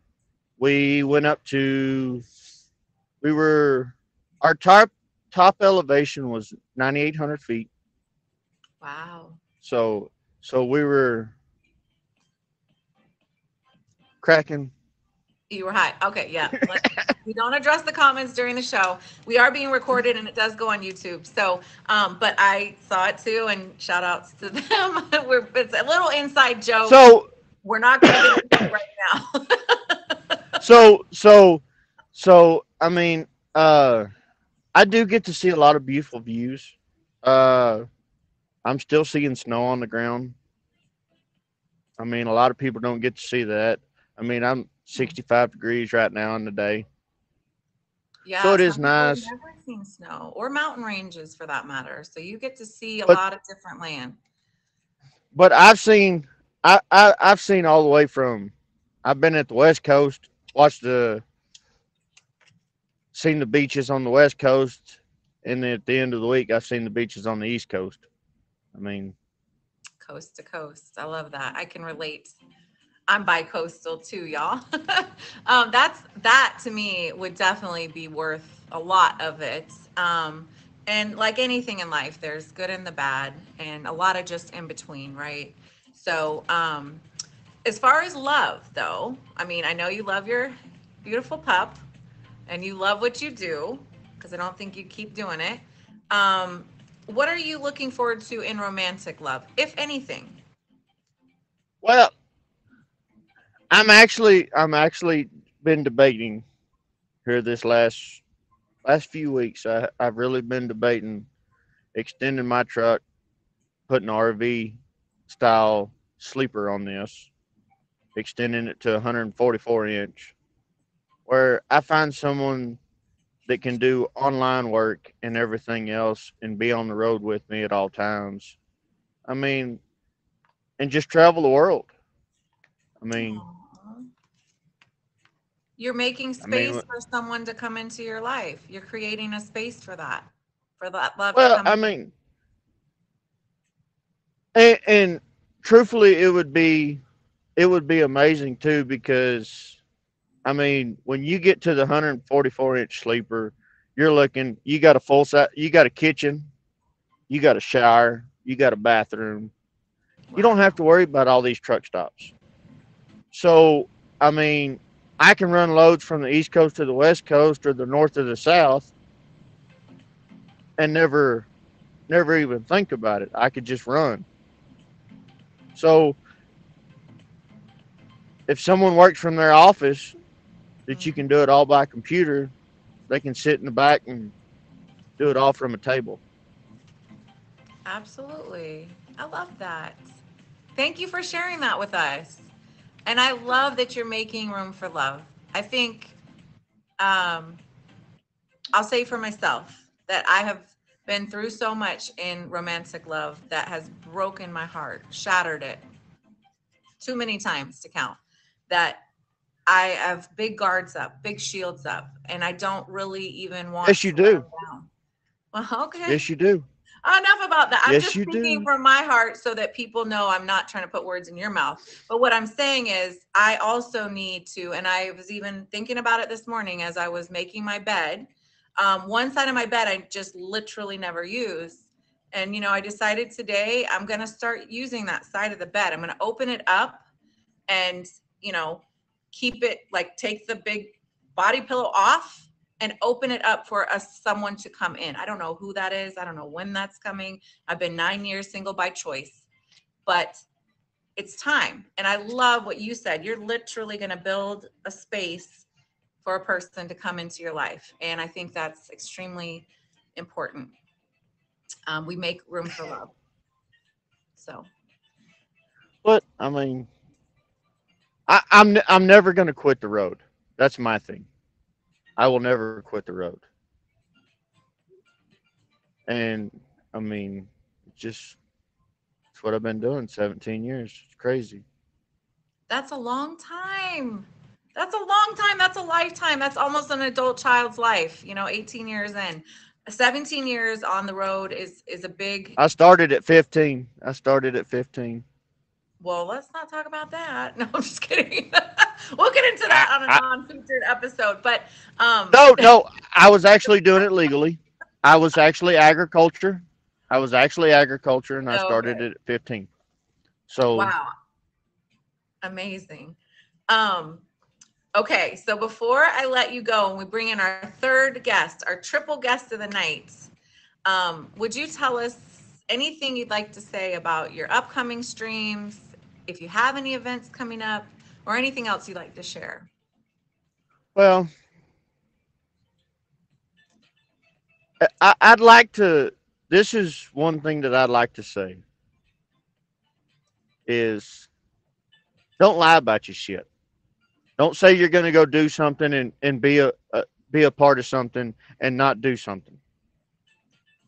[SPEAKER 3] We went up to we were our top elevation was 9,800 feet.
[SPEAKER 1] Wow.
[SPEAKER 3] So we were cracking.
[SPEAKER 1] You were high. Okay, yeah. We don't address the comments during the show. We are being recorded and it does go on YouTube. So, but I saw it too, and shout outs to them. It's a little inside joke.
[SPEAKER 3] So
[SPEAKER 1] We're not going to get into it right now.
[SPEAKER 3] so so so I mean, I do get to see a lot of beautiful views. Uh, I'm still seeing snow on the ground. I mean, a lot of people don't get to see that. I mean, I'm 65 degrees right now in the day, so
[SPEAKER 1] Yeah,
[SPEAKER 3] it is
[SPEAKER 1] some people have
[SPEAKER 3] nice.
[SPEAKER 1] never seen snow or mountain ranges for that matter. So you get to see a
[SPEAKER 3] But
[SPEAKER 1] lot of different land.
[SPEAKER 3] I've seen all the way from. I've been at the West Coast, watched seen the beaches on the West Coast, and then at the end of the week, I've seen the beaches on the East Coast. I mean,
[SPEAKER 1] Coast to coast. I love that. I can relate. I'm bi-coastal too, y'all. That to me would definitely be worth a lot of it. And like anything in life, there's good and the bad, and a lot of just in between, right? So, as far as love, though, I mean, I know you love your beautiful pup, and you love what you do. because I don't think you keep doing it. What are you looking forward to in romantic love, if anything?
[SPEAKER 3] Well, I'm actually been debating here this last few weeks. I've really been debating extending my truck, putting an RV style sleeper on this, extending it to 144-inch, where I find someone that can do online work and everything else and be on the road with me at all times. I mean, and just travel the world. I mean,
[SPEAKER 1] Aw. You're making
[SPEAKER 3] I mean,
[SPEAKER 1] space for someone to come into your life. You're creating a space for that love to
[SPEAKER 3] well,
[SPEAKER 1] come
[SPEAKER 3] I
[SPEAKER 1] in.
[SPEAKER 3] mean, and truthfully, it would be amazing too because I mean, when you get to the 144-inch sleeper, you got a full set, you got a kitchen, you got a shower, you got a bathroom. You don't have
[SPEAKER 1] Wow.
[SPEAKER 3] to worry about all these truck stops. So, I mean, I can run loads from the East Coast to the West Coast or the North to the South and never even think about it. I could just run. So, if someone works from their office that you
[SPEAKER 1] Mhm.
[SPEAKER 3] can do it all by computer, they can sit in the back and do it all from a table.
[SPEAKER 1] Absolutely. I love that. Thank you for sharing that with us. And I love that you're making room for love. I think um, I'll say for myself that I have been through so much in romantic love that has broken my heart, shattered it too many times to count. That I have big guards up, big shields up, and I don't really even want
[SPEAKER 3] Yes,
[SPEAKER 1] to
[SPEAKER 3] you
[SPEAKER 1] let
[SPEAKER 3] do.
[SPEAKER 1] them down. Well, okay.
[SPEAKER 3] Yes, you do.
[SPEAKER 1] Enough about that. I'm
[SPEAKER 3] Yes,
[SPEAKER 1] just
[SPEAKER 3] you
[SPEAKER 1] speaking
[SPEAKER 3] do.
[SPEAKER 1] from my heart so that people know I'm not trying to put words in your mouth. But what I'm saying is, I also need to, and I was even thinking about it this morning as I was making my bed. One side of my bed I just literally never use. And, I decided today I'm going to start using that side of the bed. I'm going to open it up and you know keep it, like, take the big body pillow off and open it up for someone to come in. I don't know who that is, I don't know when that's coming. I've been 9 years single by choice, but it's time. And I love what you said. You're literally going to build a space for a person to come into your life, and I think that's extremely important. We make room for love. So
[SPEAKER 3] But I mean, I'm never gonna quit the road. That's my thing. I will never quit the road. And I mean, just it's what I've been doing 17 years. It's crazy.
[SPEAKER 1] that's a long time. That's a long time. That's a lifetime. That's almost an adult child's life, 18 years in. 17 years on the road is a big.
[SPEAKER 3] I started at 15. I started at 15.
[SPEAKER 1] Well, let's not talk about that. No, I'm just kidding. We'll get into
[SPEAKER 3] I,
[SPEAKER 1] that on a
[SPEAKER 3] I
[SPEAKER 1] non-featured episode. But
[SPEAKER 3] no, no, I was actually doing it legally. I was actually agriculture. I was actually agriculture and I started
[SPEAKER 1] okay.
[SPEAKER 3] it at 15. So,
[SPEAKER 1] Wow, amazing. Um, okay, so before I let you go and we bring in our third guest, our triple guest of the night, would you tell us anything you'd like to say about your upcoming streams, if you have any events coming up, or anything else you'd like to share?
[SPEAKER 3] well, I'd like to this is one thing that I'd like to say is don't lie about your shit. Don't say you're going to go do something and be a part of something and not do something.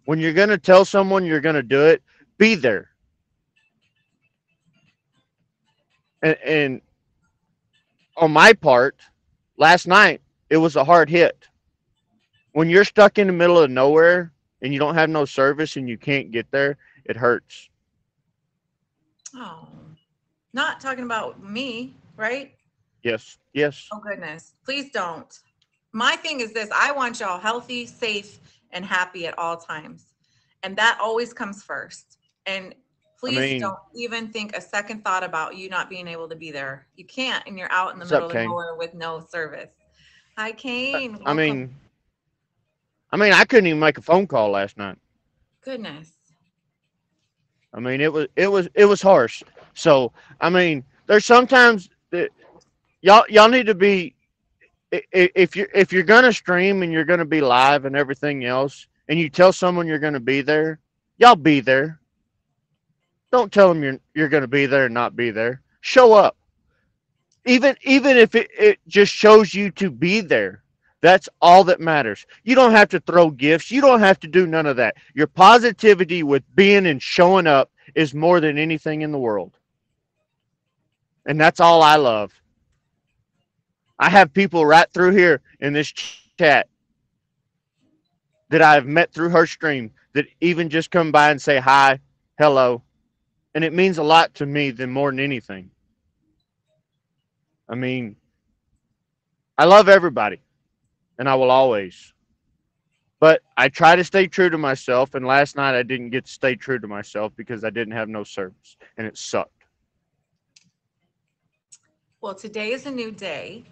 [SPEAKER 3] When you're going to tell someone you're going to do it, be there. And on my part, last night it was a hard hit. When you're stuck in the middle of nowhere and you don't have no service and you can't get there, it hurts.
[SPEAKER 1] Oh, not talking about me, right?
[SPEAKER 3] Yes, yes.
[SPEAKER 1] Oh, goodness. Please don't. My thing is this: I want y'all healthy, safe, and happy at all times. And that always comes first. And
[SPEAKER 3] I
[SPEAKER 1] please
[SPEAKER 3] mean,
[SPEAKER 1] don't even think a second thought about you not being able to be there. You can't, and you're out in the
[SPEAKER 3] what's up,
[SPEAKER 1] middle of
[SPEAKER 3] Kane?
[SPEAKER 1] nowhere with no service. Hi, Kane.
[SPEAKER 3] I
[SPEAKER 1] Welcome.
[SPEAKER 3] mean, I mean, I couldn't even make a phone call last night.
[SPEAKER 1] Goodness.
[SPEAKER 3] I mean, it was harsh. So, I mean, there's sometimes that y'all need to be if you're gonna stream and you're gonna be live and everything else, and you tell someone you're gonna be there, y'all be there. Don't tell them you're gonna be there and not be there. Show up. Even if it just shows you to be there. That's all that matters. You don't have to throw gifts. You don't have to do none of that. Your positivity with being and showing up is more than anything in the world. And that's all I love. I have people right through here in this chat that I've met through her stream that even just come by and say hi, hello. And it means a lot to me than more than anything. I mean, I love everybody, and I will always. But I try to stay true to myself, and last night I didn't get to stay true to myself because I didn't have no service, and it sucked.
[SPEAKER 1] Well, today is a new day,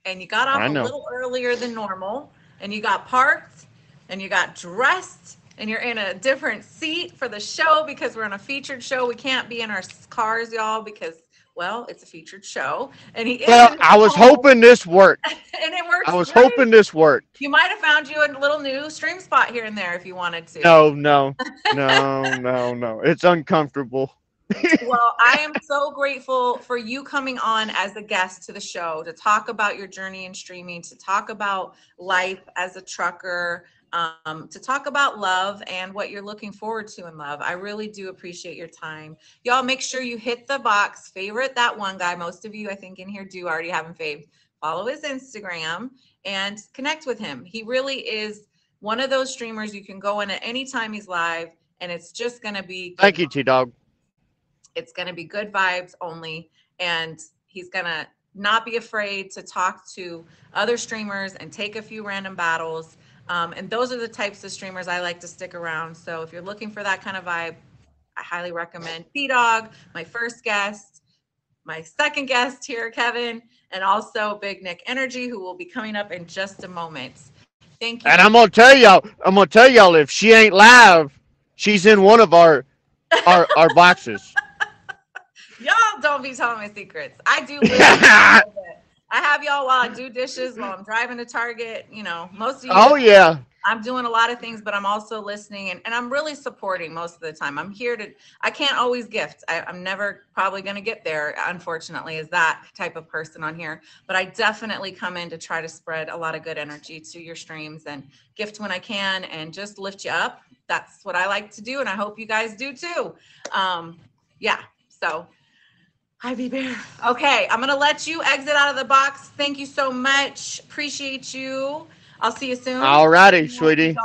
[SPEAKER 1] and you got off
[SPEAKER 3] I
[SPEAKER 1] a
[SPEAKER 3] know.
[SPEAKER 1] little earlier than normal, and you got parked, and you got dressed, and you're in a different seat for the show because we're on a featured show. We can't be in our cars, y'all, because, well, it's a featured show. And he is
[SPEAKER 3] Well,
[SPEAKER 1] in his
[SPEAKER 3] I was
[SPEAKER 1] home,
[SPEAKER 3] hoping this worked.
[SPEAKER 1] and it
[SPEAKER 3] I
[SPEAKER 1] works
[SPEAKER 3] was
[SPEAKER 1] great.
[SPEAKER 3] hoping this worked.
[SPEAKER 1] You might have found you a little new stream spot here and there if you wanted to.
[SPEAKER 3] No. It's uncomfortable.
[SPEAKER 1] Well, I am so grateful for you coming on as a guest to the show to talk about your journey in streaming, to talk about life as a trucker, to talk about love and what you're looking forward to in love. I really do appreciate your time. Y'all make sure you hit the box, favorite that one guy. Most of you, I think, in here do already have him faved. Follow his Instagram and connect with him. He really is one of those streamers you can go in at any time he's live, and it's just going to be
[SPEAKER 3] Thank you, T-Dog.
[SPEAKER 1] it's going to be good vibes only. And he's going to not be afraid to talk to other streamers and take a few random battles. And those are the types of streamers I like to stick around. So if you're looking for that kind of vibe, I highly recommend T-Dog, my first guest, my second guest here, Kevin, and also Big Nick Energy, who will be coming up in just a moment. Thank you.
[SPEAKER 3] And I'm gonna tell y'all, if she ain't live, she's in one of our boxes.
[SPEAKER 1] Y'all don't be telling my secrets. I do live a little bit. I have y'all while I do dishes, while I'm driving to Target. You know, most of you.
[SPEAKER 3] Oh yeah.
[SPEAKER 1] I'm doing a lot of things, but I'm also listening and I'm really supporting most of the time. I'm here I can't always gift. I'm never probably going to get there, unfortunately, as that type of person on here. But I definitely come in to try to spread a lot of good energy to your streams and gift when I can and just lift you up. That's what I like to do. And I hope you guys do too. Yeah. So Ivy Bear. Okay. I'm going to let you exit out of the box. Thank you so much. Appreciate you. I'll see you soon.
[SPEAKER 3] All righty, sweetie.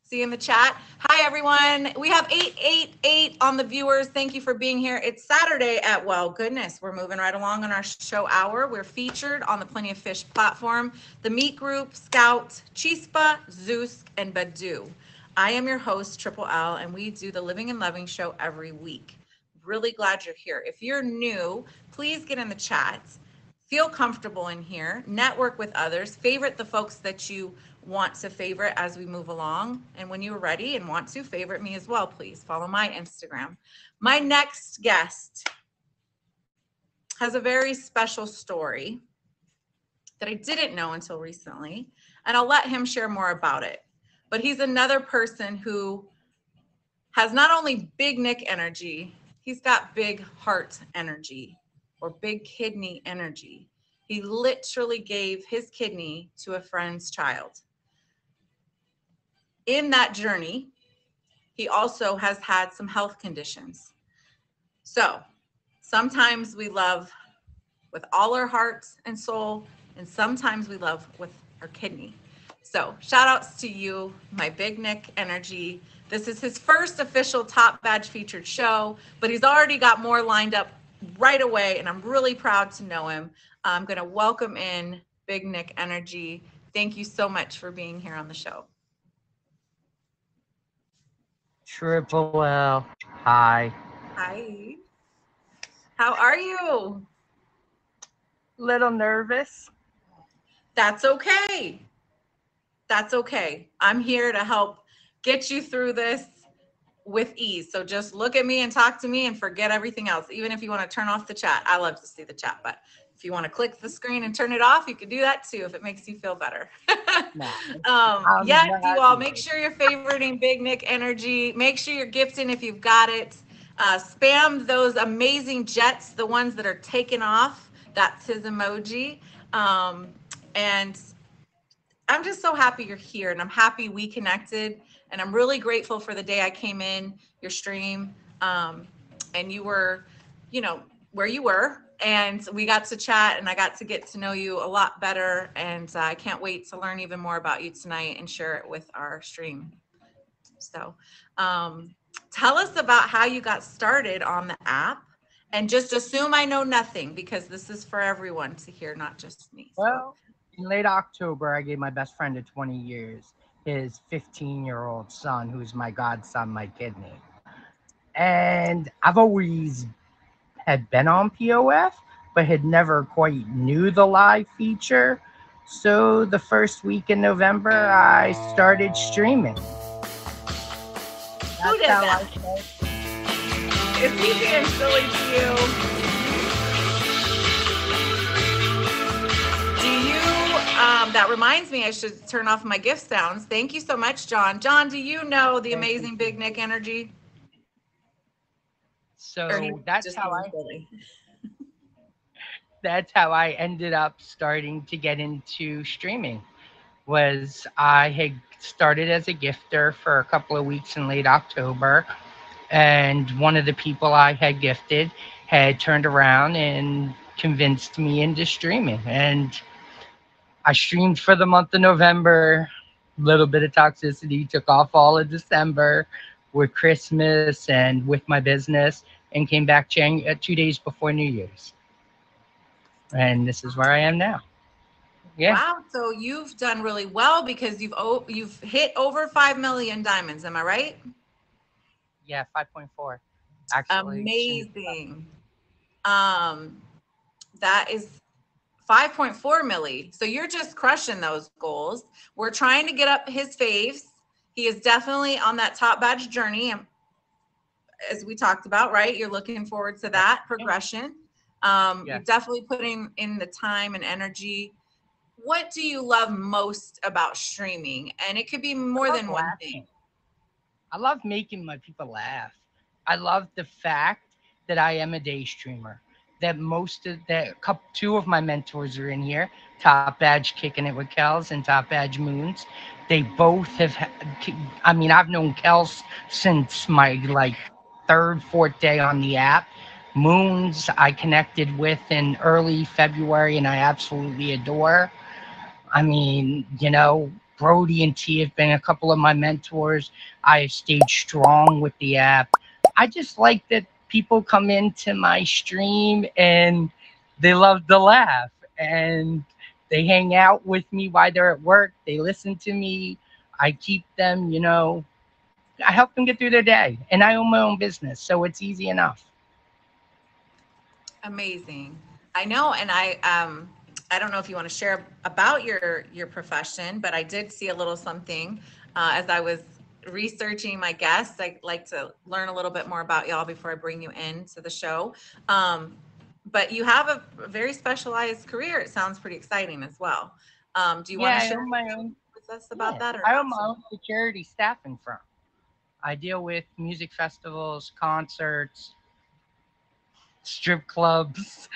[SPEAKER 1] See you in the chat. Hi, everyone. We have 888 on the viewers. Thank you for being here. It's Saturday at, well, goodness, we're moving right along on our show hour. We're featured on the Plenty of Fish platform, the Meat Group, Scout, Chispa, Zeus, and Badu. I am your host, Triple L, and we do the Living and Loving show every week. Really glad you're here. If you're new, please get in the chat. Feel comfortable in here, network with others, favorite the folks that you want to favorite as we move along. And when you're ready and want to, favorite me as well, please follow my Instagram. My next guest has a very special story that I didn't know until recently, and I'll let him share more about it. But he's another person who has not only big Nick energy, he's got big heart energy. Or big kidney energy. He literally gave his kidney to a friend's child. In that journey, he also has had some health conditions. So sometimes we love with all our heart and soul, and sometimes we love with our kidney. So shout outs to you, my big Nick energy. This is his first official Top Badge featured show, but he's already got more lined up right away, and I'm really proud to know him. I'm going to welcome in Big Nick Energy. Thank you so much for being here on the show.
[SPEAKER 4] Triple L. Hi.
[SPEAKER 1] Hi. How are you?
[SPEAKER 5] Little nervous.
[SPEAKER 1] That's okay. That's okay. I'm here to help get you through this with ease. So just look at me and talk to me and forget everything else. Even if you want to turn off the chat, I love to see the chat, but if you want to click the screen and turn it off, you can do that too if it makes you feel better. Yes, you all make sure you're favoriting Big Nick Energy. Make sure you're gifting if you've got it. Spam those amazing jets, the ones that are taken off. That's his emoji. And I'm just so happy you're here, and I'm happy we connected, and I'm really grateful for the day I came in your stream, and you were, where you were, and we got to chat, and I got to get to know you a lot better, and I can't wait to learn even more about you tonight and share it with our stream. So tell us about how you got started on the app, and just assume I know nothing, because this is for everyone to hear, not just me.
[SPEAKER 4] Well, in late October, I gave my best friend of 20 years his 15-year-old son, who's my godson, my kidney. And I've always had been on POF, but had never quite knew the live feature. So the first week in November, I started streaming.
[SPEAKER 1] Who did that? Is he being silly to you? That reminds me, I should turn off my gift sounds. Thank you so much, John. John, do you know the amazing Big Nick Energy?
[SPEAKER 4] So that's how I ended up starting to get into streaming. Was I had started as a gifter for a couple of weeks in late October, and one of the people I had gifted had turned around and convinced me into streaming. And I streamed for the month of November, a little bit of toxicity, took off all of December with Christmas and with my business, and came back 2 days before New Year's. And this is where I am now. Yeah.
[SPEAKER 1] Wow, so you've done really well, because you've hit over 5 million diamonds, am I right?
[SPEAKER 4] Yeah, 5.4. Actually.
[SPEAKER 1] Amazing. That is 5.4 milli. So you're just crushing those goals. We're trying to get up his faves. He is definitely on that top badge journey, as we talked about, right? You're looking forward to that progression. You're definitely putting in the time and energy. What do you love most about streaming? And it could be more than one thing.
[SPEAKER 4] I love making my people laugh. I love the fact that I am a day streamer. That two of my mentors are in here, Top Badge Kicking It with Kels and Top Badge Moons. They both I've known Kels since my third, fourth day on the app. Moons I connected with in early February, and I absolutely adore. Brody and T have been a couple of my mentors. I have stayed strong with the app. I just like that people come into my stream and they love to laugh, and they hang out with me while they're at work. They listen to me. I keep them, I help them get through their day, and I own my own business, so it's easy enough.
[SPEAKER 1] Amazing. I know, and I don't know if you want to share about your profession, but I did see a little something as I was researching my guests. I like to learn a little bit more about y'all before I bring you into the show. But you have a very specialized career. It sounds pretty exciting as well. Do you want to share with us about that?
[SPEAKER 4] I own my own security staffing firm. I deal with music festivals, concerts, strip clubs,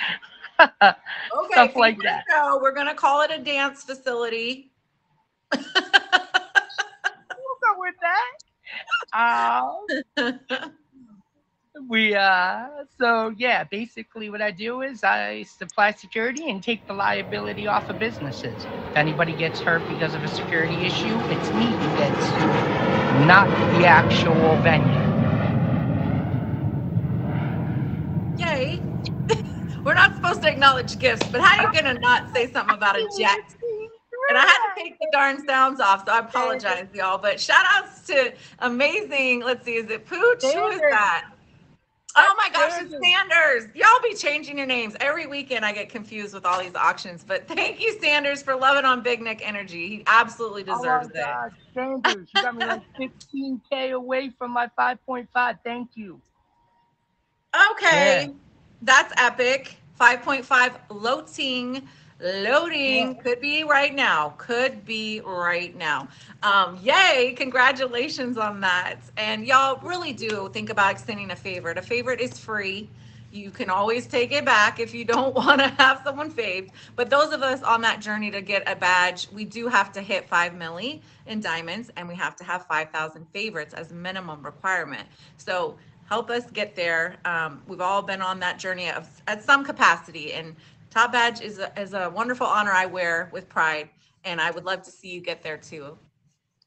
[SPEAKER 4] stuff like that.
[SPEAKER 1] So we're going to call it a dance facility.
[SPEAKER 4] We'll go with that. Basically what I do is I supply security and take the liability off of businesses. If anybody gets hurt because of a security issue, it's me who gets sued, not the actual venue.
[SPEAKER 1] Yay. We're not supposed to acknowledge gifts, but how are you going to not say something about a jet? And I had to take the darn sounds off, so I apologize, y'all. But shout outs to amazing, let's see, is it Pooch? Who is that? Oh my gosh, it's Sanders. Y'all be changing your names. Every weekend I get confused with all these auctions. But thank you, Sanders, for loving on Big Nick Energy. He absolutely deserves
[SPEAKER 4] Oh my God, Sanders, you got me like 15K away from my 5.5. Thank you.
[SPEAKER 1] it. Okay.
[SPEAKER 4] Yeah.
[SPEAKER 1] That's epic. 5.5 loading.
[SPEAKER 4] Yeah.
[SPEAKER 1] Could be right now. Could be right now. Yay. Congratulations on that. And y'all really do think about extending a favorite. A favorite is free. You can always take it back if you don't want to have someone faved. But those of us on that journey to get a badge, we do have to hit 5 milli in diamonds, and we have to have 5,000 favorites as minimum requirement. So help us get there. We've all been on that journey at some capacity, and Top Badge is a wonderful honor I wear with pride, and I would love to see you get there too.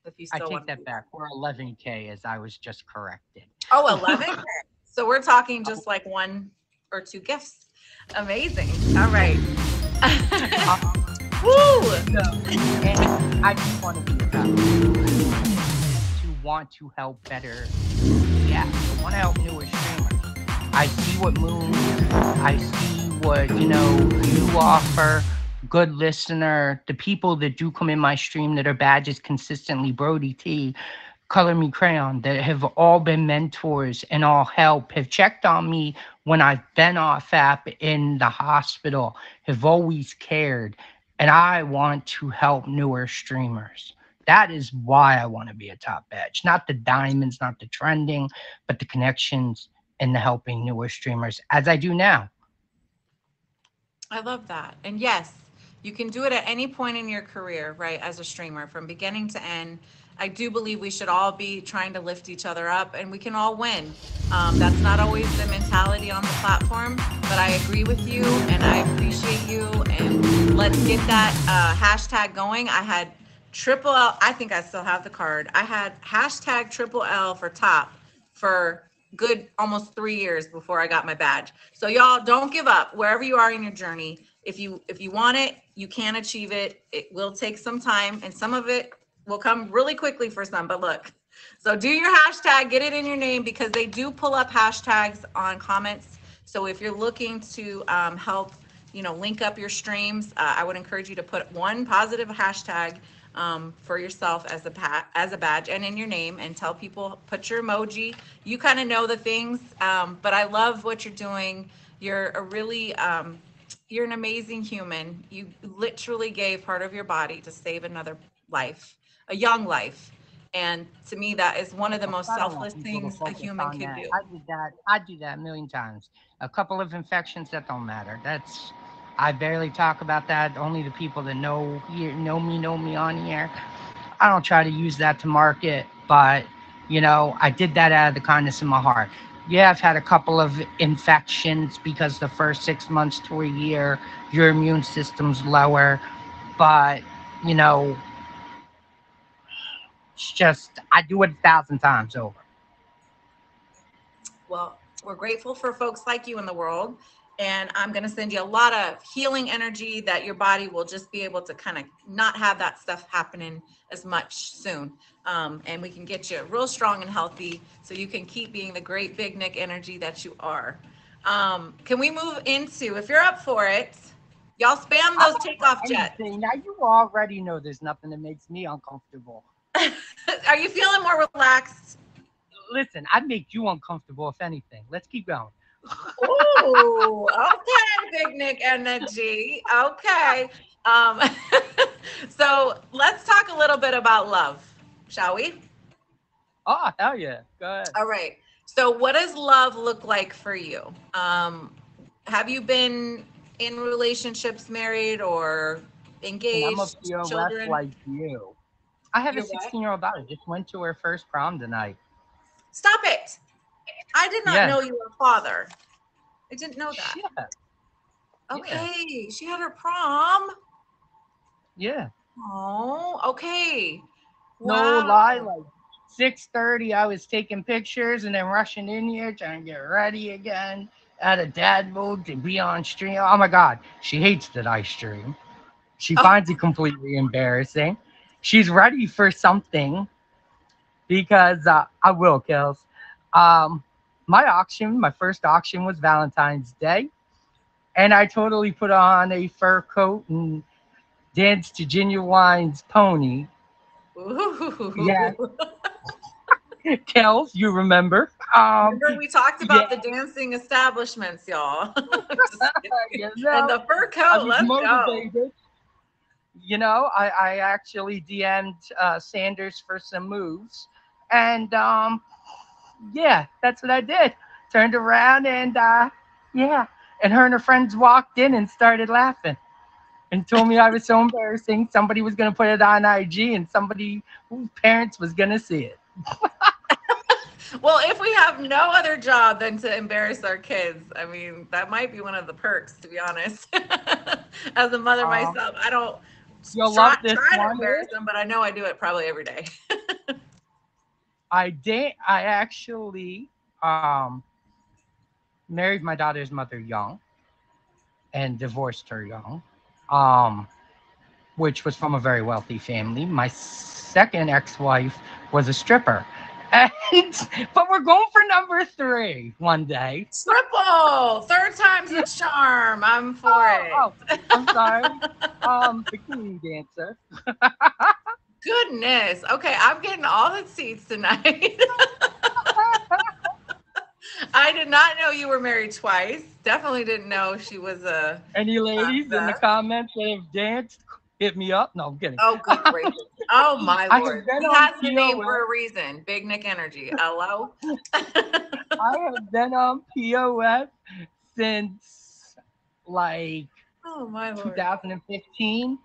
[SPEAKER 1] If you
[SPEAKER 4] I
[SPEAKER 1] still
[SPEAKER 4] take
[SPEAKER 1] want
[SPEAKER 4] that back. We're 11K, as I was just corrected.
[SPEAKER 1] Oh, 11? So we're talking just like 1 or 2 gifts. Amazing. All right. Woo!
[SPEAKER 4] And I just want to be about to want to help better. Yeah, I want to help newer streamers. I see what moves. I see what you offer. Good listener. The people that do come in my stream that are badges consistently, Brody T, Color Me Crayon, that have all been mentors and all help, have checked on me when I've been off app in the hospital, have always cared. And I want to help newer streamers. That is why I want to be a top badge. Not the diamonds, not the trending, but the connections and the helping newer streamers, as I do now.
[SPEAKER 1] I love that. And yes, you can do it at any point in your career, right? As a streamer, from beginning to end. I do believe we should all be trying to lift each other up, and we can all win. That's not always the mentality on the platform, but I agree with you and I appreciate you. And let's get that hashtag going. I had triple L. I think I still have the card. I had hashtag triple L for top for good almost 3 years before I got my badge. So y'all don't give up wherever you are in your journey. If you want it, you can achieve it. It will take some time, and some of it will come really quickly for some, but look. So do your hashtag, get it in your name, because they do pull up hashtags on comments. So if you're looking to help, link up your streams, I would encourage you to put one positive hashtag for yourself as a badge and in your name, and tell people, put your emoji. You kind of know the things, but I love what you're doing. You're a really, you're an amazing human. You literally gave part of your body to save another life, a young life. And to me, that is one of the most selfless things a human can do.
[SPEAKER 4] I do that a million times. A couple of infections, that don't matter. I barely talk about that. Only the people that know me on here. I don't try to use that to market, but I did that out of the kindness of my heart. Yeah, I've had a couple of infections because the first 6 months to a year, your immune system's lower. But, it's just, I do it 1,000 times over.
[SPEAKER 1] Well, we're grateful for folks like you in the world. And I'm going to send you a lot of healing energy that your body will just be able to kind of not have that stuff happening as much soon. And we can get you real strong and healthy so you can keep being the great Big Nick energy that you are. Can we move into, if you're up for it, y'all spam those takeoff jets.
[SPEAKER 4] Now you already know there's nothing that makes me uncomfortable.
[SPEAKER 1] Are you feeling more relaxed?
[SPEAKER 4] Listen, I'd make you uncomfortable if anything. Let's keep going.
[SPEAKER 1] Ooh, okay, Big Nick energy. Okay. So let's talk a little bit about love, shall we?
[SPEAKER 4] Oh, hell yeah. Go ahead.
[SPEAKER 1] All right. So what does love look like for you? Have you been in relationships, married, or engaged?
[SPEAKER 4] I'm a
[SPEAKER 1] children?
[SPEAKER 4] like you. I have
[SPEAKER 1] You're
[SPEAKER 4] a 16-year-old daughter. Just went to her first prom tonight.
[SPEAKER 1] Stop it. I did not know you were a father. I didn't know that.
[SPEAKER 4] Yeah.
[SPEAKER 1] Okay. Yeah. She had her prom.
[SPEAKER 4] Yeah.
[SPEAKER 1] Oh, okay.
[SPEAKER 4] Wow. No lie, like 6:30, I was taking pictures and then rushing in here trying to get ready again. Out of dad mode to be on stream. Oh my God. She hates that I stream. She finds it completely embarrassing. She's ready for something because I will, Kels. my first auction was Valentine's Day, and I totally put on a fur coat and danced to Genuine's Pony. Yeah,
[SPEAKER 1] Ooh.
[SPEAKER 4] Kels, you remember?
[SPEAKER 1] Remember we talked
[SPEAKER 4] Yeah,
[SPEAKER 1] about the dancing establishments, y'all. Just kidding.
[SPEAKER 4] you
[SPEAKER 1] And
[SPEAKER 4] know,
[SPEAKER 1] the fur
[SPEAKER 4] I
[SPEAKER 1] coat,
[SPEAKER 4] was
[SPEAKER 1] let's go.
[SPEAKER 4] motivated. I actually DM'd Sanders for some moves, and yeah, that's what I did. Turned around and yeah, and her and her friends walked in and started laughing and told me I was so embarrassing. Somebody was gonna put it on IG, and somebody whose parents was gonna see it.
[SPEAKER 1] Well, if we have no other job than to embarrass our kids, I mean, that might be one of the perks, to be honest. As a mother
[SPEAKER 4] Um,
[SPEAKER 1] myself, I don't
[SPEAKER 4] you'll
[SPEAKER 1] try,
[SPEAKER 4] love this
[SPEAKER 1] try to
[SPEAKER 4] one.
[SPEAKER 1] embarrass them, but I know I do it probably every day.
[SPEAKER 4] I actually married my daughter's mother young and divorced her young, um, which was from a very wealthy family. My second ex-wife was a stripper. And, but we're going for number 3 one day.
[SPEAKER 1] Triple, third time's a charm. I'm for
[SPEAKER 4] Oh,
[SPEAKER 1] it.
[SPEAKER 4] I'm sorry. Bikini dancer.
[SPEAKER 1] Goodness. Okay, I'm getting all the seats tonight. I did not know you were married twice. Definitely didn't know she was a
[SPEAKER 4] Any ladies in the
[SPEAKER 1] Beth.
[SPEAKER 4] comments that have danced, hit me up. No, I'm kidding.
[SPEAKER 1] Oh, good gracious. Oh, my
[SPEAKER 4] I
[SPEAKER 1] Lord.
[SPEAKER 4] have been
[SPEAKER 1] He
[SPEAKER 4] on
[SPEAKER 1] has the name
[SPEAKER 4] POF.
[SPEAKER 1] for a reason. Big Nick Energy. Hello?
[SPEAKER 4] I have been on POF since like
[SPEAKER 1] Oh, my Lord.
[SPEAKER 4] 2015.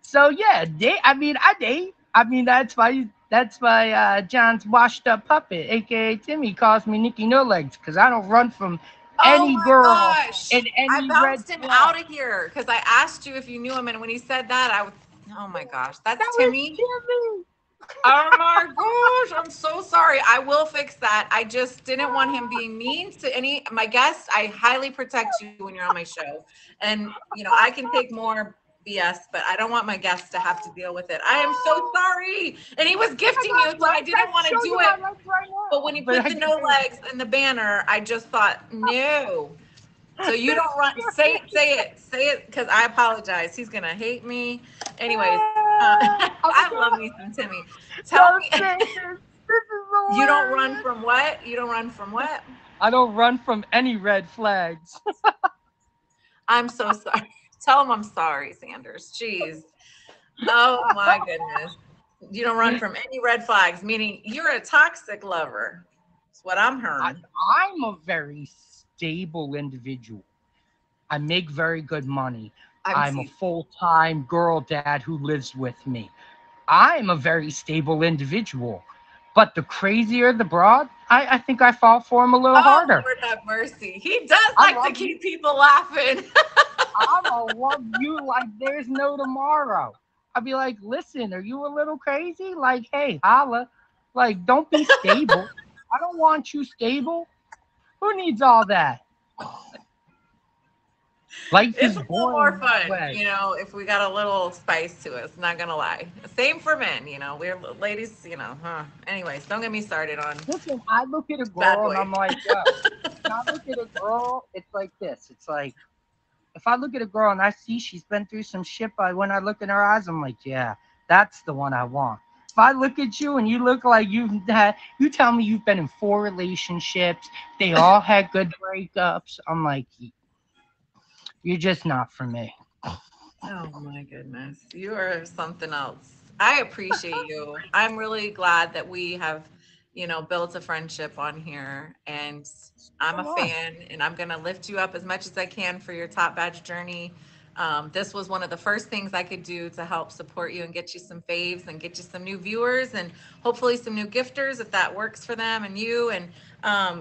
[SPEAKER 4] So yeah, I date. I mean, that's why John's washed up puppet, aka Timmy, calls me Nikki No Legs, because I don't run from
[SPEAKER 1] Oh,
[SPEAKER 4] any
[SPEAKER 1] my
[SPEAKER 4] girl
[SPEAKER 1] gosh.
[SPEAKER 4] in
[SPEAKER 1] I
[SPEAKER 4] any red
[SPEAKER 1] bounced him
[SPEAKER 4] flag.
[SPEAKER 1] out of here because I asked you if you knew him. And when he said that, I was, oh, my gosh. That's
[SPEAKER 4] That was
[SPEAKER 1] Timmy.
[SPEAKER 4] Timmy.
[SPEAKER 1] Oh my gosh, I'm so sorry. I will fix that. I just didn't want him being mean to any my guests. I highly protect you when you're on my show. And I can take more BS, but I don't want my guests to have to deal with it. I am so sorry. And he was gifting you, so I didn't want to
[SPEAKER 4] Show
[SPEAKER 1] do
[SPEAKER 4] you
[SPEAKER 1] it.
[SPEAKER 4] my legs right now.
[SPEAKER 1] But when he
[SPEAKER 4] But
[SPEAKER 1] put the no legs in the banner, I just thought, no. So you don't run. Say it, because I apologize. He's gonna hate me. Anyways, I love me some Timmy. Tell me, you don't run from what? You don't run from what?
[SPEAKER 4] I don't run from any red flags.
[SPEAKER 1] I'm so sorry. Tell him I'm sorry, Sanders. Jeez. Oh my goodness. You don't run from any red flags, meaning you're a toxic lover. That's what I'm hearing.
[SPEAKER 4] I'm a very stable individual. I make very good money. I'm a full-time girl dad who lives with me. I'm a very stable individual. But the crazier the broad, I think I fall for him a little harder.
[SPEAKER 1] Lord have mercy. He does like to keep people laughing.
[SPEAKER 4] I'm gonna love you like there's no tomorrow. I'd be like, listen, are you a little crazy? Like, hey, holla. Like, don't be stable. I don't want you stable. Who needs all that? Life
[SPEAKER 1] It's
[SPEAKER 4] is
[SPEAKER 1] a little more
[SPEAKER 4] boring
[SPEAKER 1] fun,
[SPEAKER 4] that way.
[SPEAKER 1] if we got a little spice to us, not gonna lie. Same for men, we're ladies, Anyways, don't get me started on
[SPEAKER 4] Listen, I look at a
[SPEAKER 1] bad
[SPEAKER 4] girl and
[SPEAKER 1] boy.
[SPEAKER 4] I'm like, yo. When I look at a girl, it's like this. It's like, if I look at a girl and I see she's been through some shit, but when I look in her eyes, I'm like, yeah, that's the one I want. If I look at you and you look like you tell me you've been in 4 relationships, they all had good breakups, I'm like, you're just not for me.
[SPEAKER 1] Oh my goodness. You are something else. I appreciate you. I'm really glad that we have, built a friendship on here, and I'm a fan, and I'm going to lift you up as much as I can for your Top Badge journey. This was one of the first things I could do to help support you and get you some faves and get you some new viewers and hopefully some new gifters if that works for them and you. And,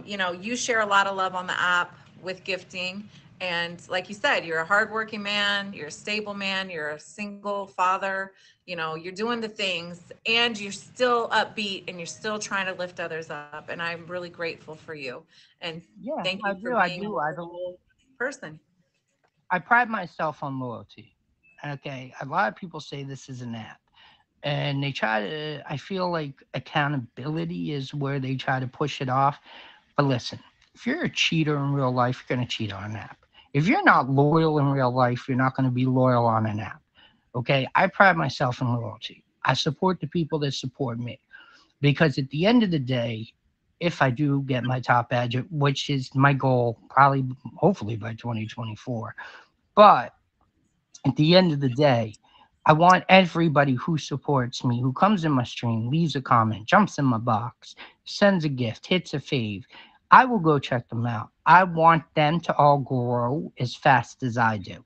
[SPEAKER 1] you share a lot of love on the app with gifting. And like you said, you're a hardworking man, you're a stable man, you're a single father, you're doing the things and you're still upbeat and you're still trying to lift others up. And I'm really grateful for you. And
[SPEAKER 4] Yeah,
[SPEAKER 1] thank you for being a wonderful person.
[SPEAKER 4] I pride myself on loyalty. Okay, a lot of people say this is an app. And they try to, I feel like accountability is where they try to push it off. But listen, if you're a cheater in real life, you're going to cheat on an app. If you're not loyal in real life, you're not going to be loyal on an app. Okay. I pride myself in loyalty. I support the people that support me because at the end of the day, if I do get my top badge, which is my goal, probably, hopefully by 2024, but at the end of the day, I want everybody who supports me, who comes in my stream, leaves a comment, jumps in my box, sends a gift, hits a fave. I will go check them out. I want them to all grow as fast as I do.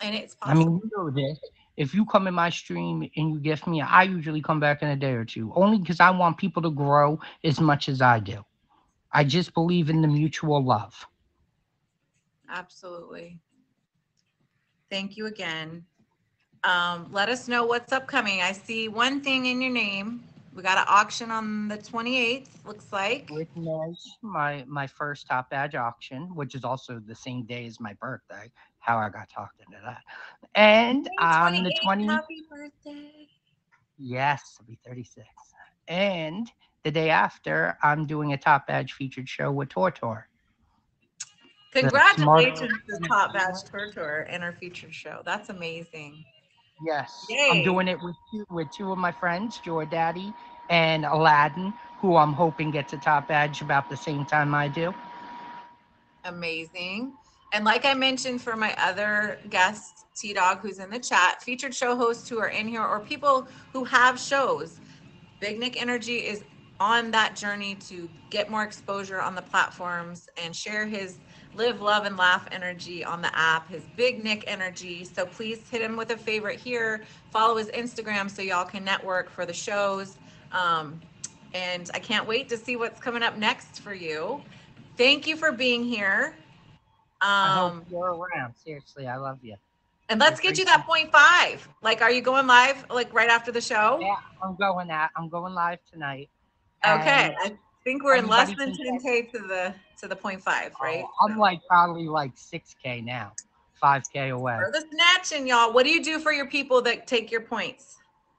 [SPEAKER 1] And it's
[SPEAKER 4] I mean,
[SPEAKER 1] possible.
[SPEAKER 4] you know this. If you come in my stream and you gift me, I usually come back in a day or two, only because I want people to grow as much as I do. I just believe in the mutual love.
[SPEAKER 1] Absolutely. Thank you again. Let us know what's upcoming. I see one thing in your name. We got an auction on the 28th, looks like.
[SPEAKER 4] With my first top badge auction, which is also the same day as my birthday. How I got talked into that. And
[SPEAKER 1] May
[SPEAKER 4] on the
[SPEAKER 1] 28th,
[SPEAKER 4] 20th,
[SPEAKER 1] happy birthday.
[SPEAKER 4] yes, I'll be 36. And the day after, I'm doing a top badge featured show with Tortor. The smarter
[SPEAKER 1] Congratulations to Top Badge Tour and our featured show. That's amazing.
[SPEAKER 4] Yes, I'm
[SPEAKER 1] Yay.
[SPEAKER 4] doing it with two of my friends, Joy Daddy and Aladdin, who I'm hoping gets a top badge about the same time I do.
[SPEAKER 1] Amazing. And like I mentioned for my other guest, T-Dog, who's in the chat, featured show hosts who are in here or people who have shows, Big Nick Energy is on that journey to get more exposure on the platforms and share his live, love, and laugh energy on the app, his Big Nick Energy. So please hit him with a favorite here. Follow his Instagram so y'all can network for the shows. And I can't wait to see what's coming up next for you. Thank you for being here.
[SPEAKER 4] I hope you're around. Seriously, I love you.
[SPEAKER 1] And let's get you that 0.5. Like, are you going live like right after the show?
[SPEAKER 4] Yeah, I'm going live tonight.
[SPEAKER 1] Okay. I think we're in less
[SPEAKER 4] everybody
[SPEAKER 1] than
[SPEAKER 4] can
[SPEAKER 1] 10K to the 0.5, right?
[SPEAKER 4] I'm like probably like 6K now, 5K away.
[SPEAKER 1] For the snatching, y'all. What do you do for your people that take your points?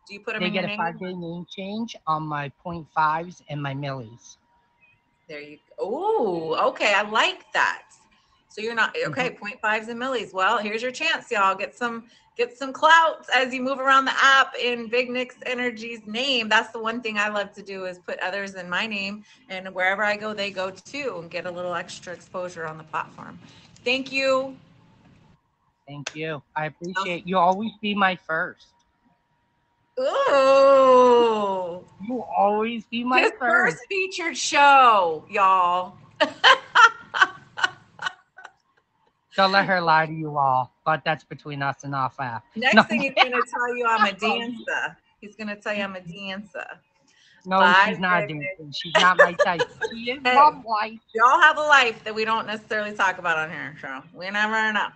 [SPEAKER 1] Do you put them
[SPEAKER 4] They
[SPEAKER 1] in
[SPEAKER 4] get
[SPEAKER 1] your
[SPEAKER 4] a
[SPEAKER 1] name?
[SPEAKER 4] 5-day name change on my 0.5s and my millies.
[SPEAKER 1] There you go. Oh, okay. I like that. So you're not okay. 0.5s and millies. Well, here's your chance, y'all. Get some clout as you move around the app in Big Nick's Energy's name. That's the one thing I love to do is put others in my name, and wherever I go, they go too, and get a little extra exposure on the platform. Thank you.
[SPEAKER 4] Thank you. I appreciate you. Always be my first.
[SPEAKER 1] Ooh.
[SPEAKER 4] You always be my
[SPEAKER 1] His
[SPEAKER 4] first.
[SPEAKER 1] first featured show, y'all.
[SPEAKER 4] Don't let her lie to you all, but that's between us and off app.
[SPEAKER 1] Next thing he's gonna tell you I'm a dancer. He's gonna tell you I'm a dancer.
[SPEAKER 4] No,
[SPEAKER 1] My
[SPEAKER 4] she's not
[SPEAKER 1] goodness.
[SPEAKER 4] dancing. She's not my type. She is
[SPEAKER 1] Hey.
[SPEAKER 4] love life.
[SPEAKER 1] Y'all have a life that we don't necessarily talk about on here, so we never know.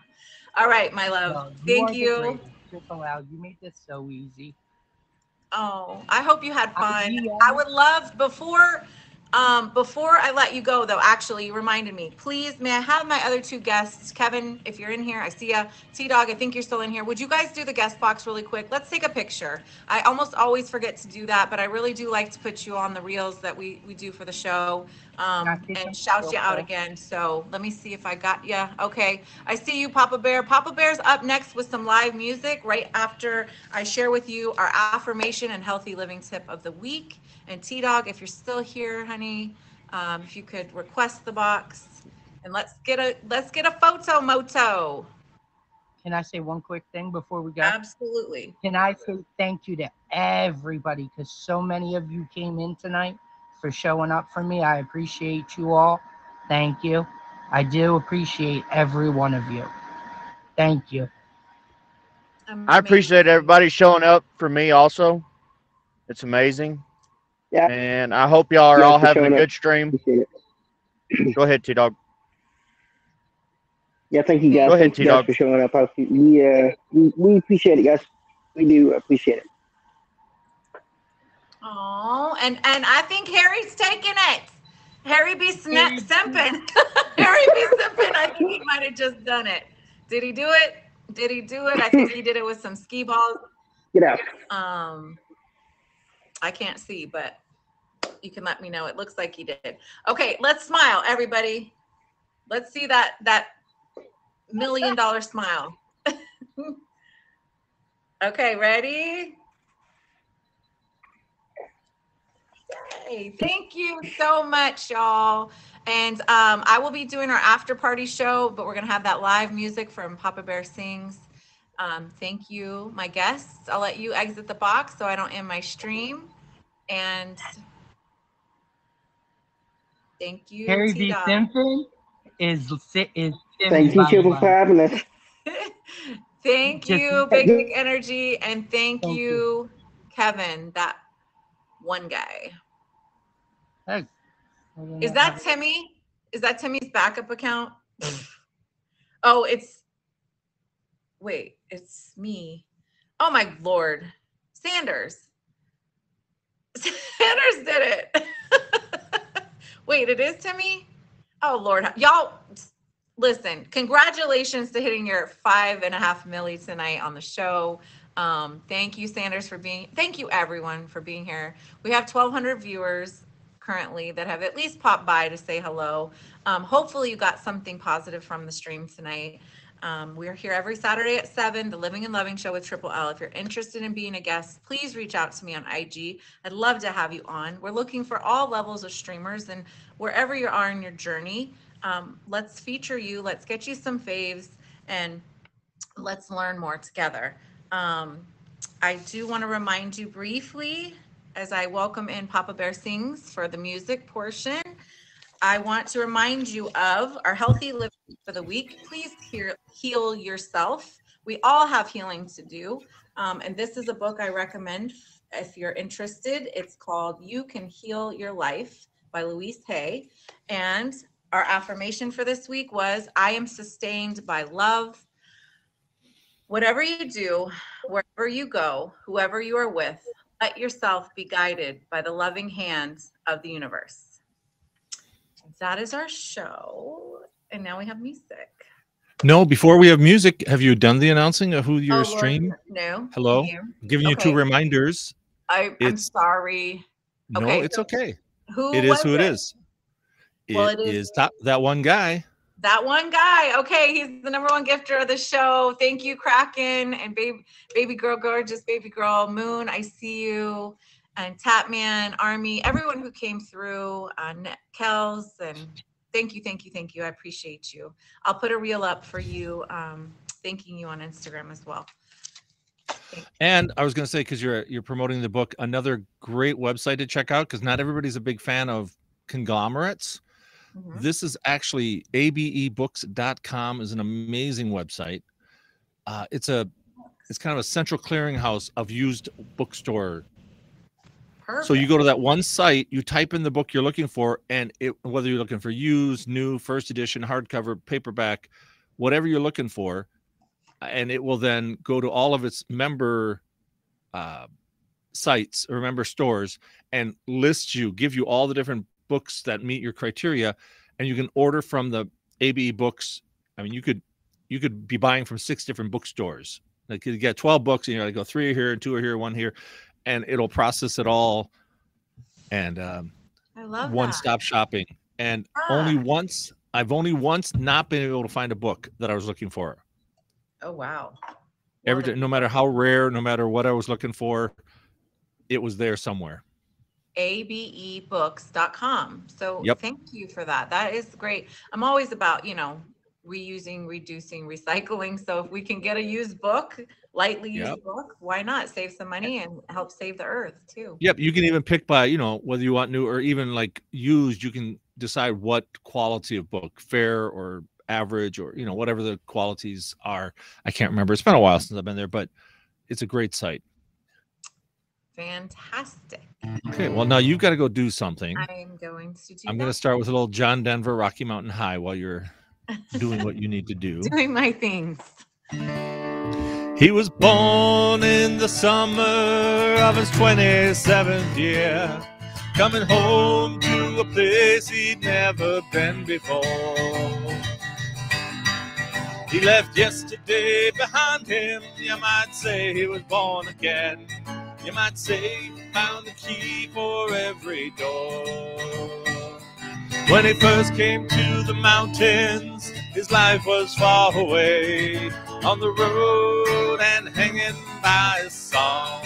[SPEAKER 1] All right, my love.
[SPEAKER 4] No,
[SPEAKER 1] Thank
[SPEAKER 4] are
[SPEAKER 1] you.
[SPEAKER 4] the greatest. Triple L, you made this so easy.
[SPEAKER 1] Oh, I hope you had fun.
[SPEAKER 4] DM.
[SPEAKER 1] I would love before I let you go though, actually you reminded me, please, may I have my other two guests? Kevin, if you're in here, I see ya. T-Dog, I think you're still in here. Would you guys do the guest box really quick? Let's take a picture. I almost always forget to do that, but I really do like to put you on the reels that we do for the show, and shout you out again. So let me see if I got you. Okay, I see you, Papa Bear. Papa Bear's up next with some live music right after I share with you our affirmation and healthy living tip of the week. And T-Dog, if you're still here, honey, if you could request the box, and let's get a photo moto.
[SPEAKER 4] Can I say one quick thing before we go?
[SPEAKER 1] Absolutely.
[SPEAKER 4] Can I say thank you to everybody, because so many of you came in tonight for showing up for me. I appreciate you all. Thank you. I do appreciate every one of you. Thank you.
[SPEAKER 3] I appreciate everybody showing up for me also. It's amazing.
[SPEAKER 2] Yeah.
[SPEAKER 3] And I hope y'all are
[SPEAKER 2] Yeah,
[SPEAKER 3] all
[SPEAKER 2] for
[SPEAKER 3] having a
[SPEAKER 2] showing up.
[SPEAKER 3] good stream.
[SPEAKER 2] Appreciate it.
[SPEAKER 3] Go ahead, T-Dog.
[SPEAKER 2] Yeah, thank you guys.
[SPEAKER 3] Go ahead,
[SPEAKER 2] Thank you guys
[SPEAKER 3] T-Dog.
[SPEAKER 2] for showing up. We appreciate it, guys. We do appreciate it.
[SPEAKER 1] Oh, and I think Harry's taking it. Harry B. Simpin. Harry B. Simpin. I think he might have just done it. Did he do it? Did he do it? I think he did it with some skee balls.
[SPEAKER 2] Get out.
[SPEAKER 1] I can't see, but you can let me know. It looks like he did. Okay, let's smile, everybody. Let's see that $1 million smile. Okay, ready? Yay. Thank you so much, y'all. And I will be doing our after party show, but we're gonna have that live music from Papa Bear Sings. Thank you, my guests. I'll let you exit the box so I don't end my stream. And thank you,
[SPEAKER 4] Harry V.
[SPEAKER 1] T-Dog.
[SPEAKER 4] Simpson is
[SPEAKER 2] Thank you, Triple, for having us.
[SPEAKER 1] Thank you, Big Energy, and thank you, Kevin, that one guy.
[SPEAKER 4] Hey.
[SPEAKER 1] Is that Timmy? Is that Timmy's backup account? Oh, wait, it's me. Oh my Lord. Sanders. Sanders did it. Wait, it is Timmy? Oh Lord. Y'all, listen, congratulations to hitting your 5.5 million tonight on the show. Thank you, Sanders, thank you everyone for being here. We have 1,200 viewers currently that have at least popped by to say hello. Hopefully you got something positive from the stream tonight. We're here every Saturday at 7, the Living and Loving Show with Triple L. If you're interested in being a guest, please reach out to me on IG. I'd love to have you on. We're looking for all levels of streamers, and wherever you are in your journey, let's feature you, let's get you some faves, and let's learn more together. I do want to remind you briefly, as I welcome in Papa Bear Sings for the music portion, I want to remind you of our Healthy Living for the week. Please heal yourself. We all have healing to do. And this is a book I recommend if you're interested. It's called You Can Heal Your Life by Louise Hay. And our affirmation for this week was, I am sustained by love. Whatever you do, wherever you go, whoever you are with, let yourself be guided by the loving hands of the universe. That is our show. And now we have music.
[SPEAKER 5] No, before we have music, have you done the announcing of who your stream?
[SPEAKER 1] No.
[SPEAKER 5] Hello? I'm giving you 2 reminders.
[SPEAKER 1] I'm sorry.
[SPEAKER 5] No,
[SPEAKER 1] okay,
[SPEAKER 5] it's okay.
[SPEAKER 1] It is
[SPEAKER 5] who it is.
[SPEAKER 1] Well,
[SPEAKER 5] it is that one guy.
[SPEAKER 1] That one guy. Okay, he's the #1 gifter of the show. Thank you, Kraken, and baby girl, gorgeous baby girl, Moon. I see you, and Tapman, Army, everyone who came through, Kels, and thank you. I appreciate you. I'll put a reel up for you, thanking you on Instagram as well.
[SPEAKER 5] And I was going to say, because you're promoting the book, another great website to check out, because not everybody's a big fan of conglomerates. Mm-hmm. This is actually abebooks.com is an amazing website. It's kind of a central clearinghouse of used bookstore. Perfect. So you go to that one site, you type in the book you're looking for, and whether you're looking for used, new, first edition, hardcover, paperback, whatever you're looking for, and it will then go to all of its member sites or member stores and give you all the different books that meet your criteria, and you can order from the ABE Books. I mean, you could be buying from 6 different bookstores. Like you get 12 books, and you're like, go 3 are here, and 2 are here, 1 here, and it'll process it all. And
[SPEAKER 1] I love
[SPEAKER 5] one-stop shopping. And I've only once not been able to find a book that I was looking for.
[SPEAKER 1] Oh wow!
[SPEAKER 5] No matter how rare, no matter what I was looking for, it was there somewhere.
[SPEAKER 1] abebooks.com. So Thank you for that. That is great. I'm always about, reusing, reducing, recycling. So if we can get a used book, lightly used book, why not save some money and help save the earth too?
[SPEAKER 5] Yep. You can even pick by, whether you want new or even like used, you can decide what quality of book, fair or average or, whatever the qualities are. I can't remember. It's been a while since I've been there, but it's a great site.
[SPEAKER 1] Fantastic.
[SPEAKER 5] Okay, well, now you've got to go do something.
[SPEAKER 1] I'm going to do
[SPEAKER 5] I'm going to start with a little John Denver, Rocky Mountain High while you're doing what you need to do.
[SPEAKER 1] Doing my things.
[SPEAKER 5] He was born in the summer of his 27th year, coming home to a place he'd never been before. He left yesterday behind him. You might say he was born again. You might say he found the key for every door. When he first came to the mountains, his life was far away, on the road and hanging by his song.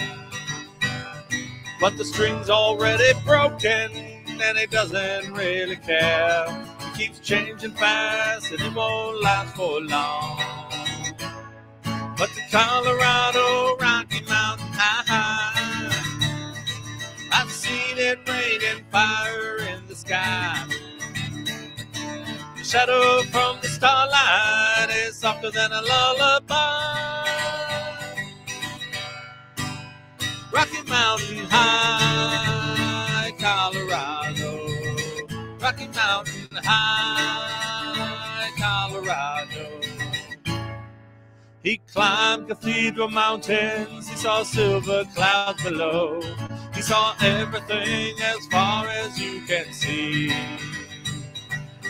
[SPEAKER 5] But the string's already broken, and he doesn't really care. He keeps changing fast, and it won't last for long. But the Colorado Rocky Mountain High, I've seen it rain and fire in the sky. The shadow from the starlight is softer than a lullaby. Rocky Mountain High, Colorado. Rocky Mountain High, Colorado. He climbed Cathedral Mountains, he saw silver clouds below. He saw everything as far as you can see.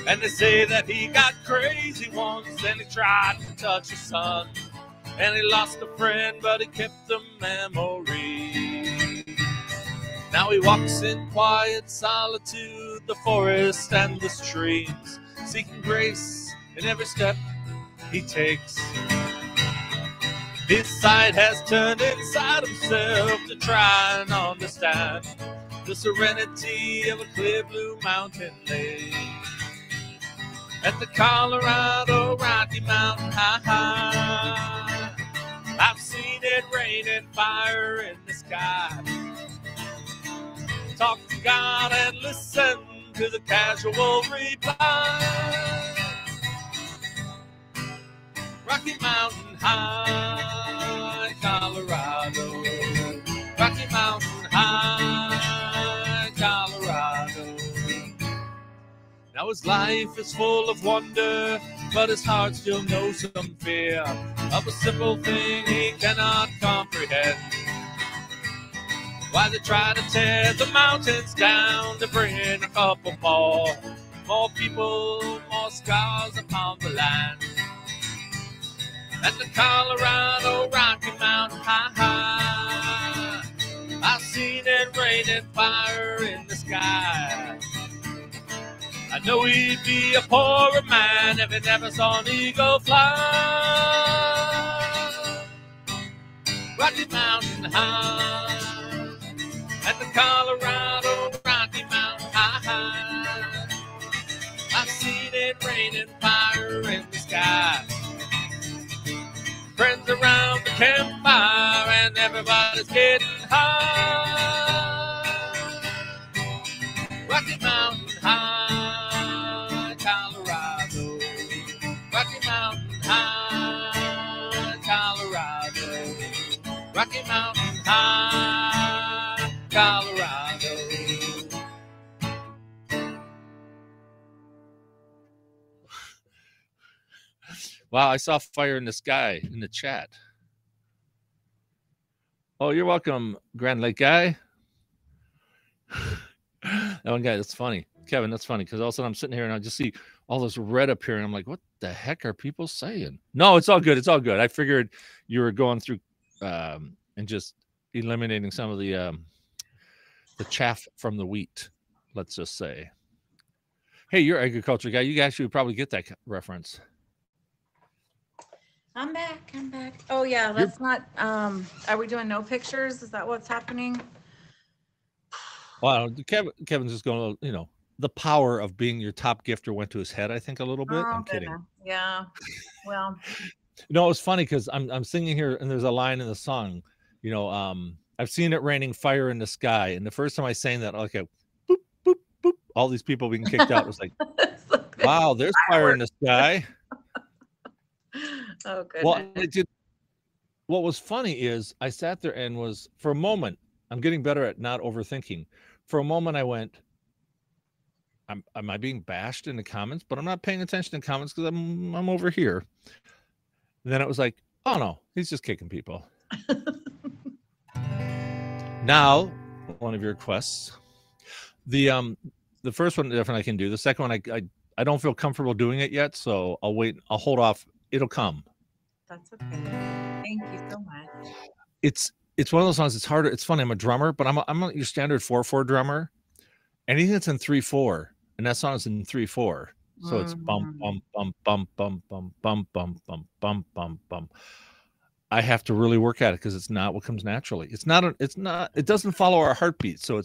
[SPEAKER 5] And they say that he got crazy once, and he tried to touch his son. And he lost a friend, but he kept the memory. Now he walks in quiet solitude, the forest and the streams, seeking grace in every step he takes. His sight has turned inside himself to try and understand the serenity of a clear blue mountain lake. At the Colorado Rocky Mountain High, I've seen it rain and fire in the sky. Talk to God and listen to the casual reply. Rocky Mountain High, Colorado. Rocky Mountain High, Colorado. Now his life is full of wonder, but his heart still knows some fear of a simple thing he cannot comprehend. Why they try to tear the mountains down to bring in a couple more people, more scars upon the land. At the Colorado Rocky Mountain High, I've seen it rain and fire in the sky. I know he'd be a poorer man if he never saw an eagle fly. Rocky Mountain High, at the Colorado Rocky Mountain High, I've seen it rain and fire in the sky. Friends around the campfire and everybody's getting high. Rocky Mountain High, Colorado. Rocky Mountain High, Colorado. Rocky Mountain High, Colorado. Wow, I saw fire in the sky in the chat. Oh, you're welcome, Grand Lake guy. That one guy, that's funny. Kevin, that's funny because all of a sudden I'm sitting here and I just see all this red up here and I'm like, what the heck are people saying? No, it's all good. It's all good. I figured you were going through and just eliminating some of the chaff from the wheat, let's just say. Hey, you're agriculture guy. You guys should probably get that reference.
[SPEAKER 1] I'm back. Oh yeah, let's not, are we doing no pictures? Is that what's happening?
[SPEAKER 5] Wow, Kevin's just going, you know, the power of being your top gifter went to his head, I think, a little bit. I'm kidding.
[SPEAKER 1] Yeah. Well.
[SPEAKER 5] No, it's funny because I'm singing here and there's a line in the song, you know, I've seen it raining fire in the sky. And the first time I sang that, like, boop, boop, boop, all these people being kicked out. It was like, wow, there's fire in the sky.
[SPEAKER 1] Oh, goodness.
[SPEAKER 5] Well, what was funny is I sat there and was, for a moment, I'm getting better at not overthinking. For a moment, I went, am I being bashed in the comments? But I'm not paying attention to comments because I'm over here. And then it was like, oh no, he's just kicking people. Now, one of your requests. The first one definitely I can do. The second one I don't feel comfortable doing it yet, so I'll wait. I'll hold off it'll come.
[SPEAKER 1] That's okay. Thank you so much.
[SPEAKER 5] It's one of those songs. It's harder. It's funny. I'm a drummer, but I'm not your standard 4/4 drummer. Anything that's in 3/4, and that song is in 3/4. So it's bum bum bum bum bum bum bum bum bum bum bum bum. I have to really work at it because it's not what comes naturally. It's not. It doesn't follow our heartbeat. So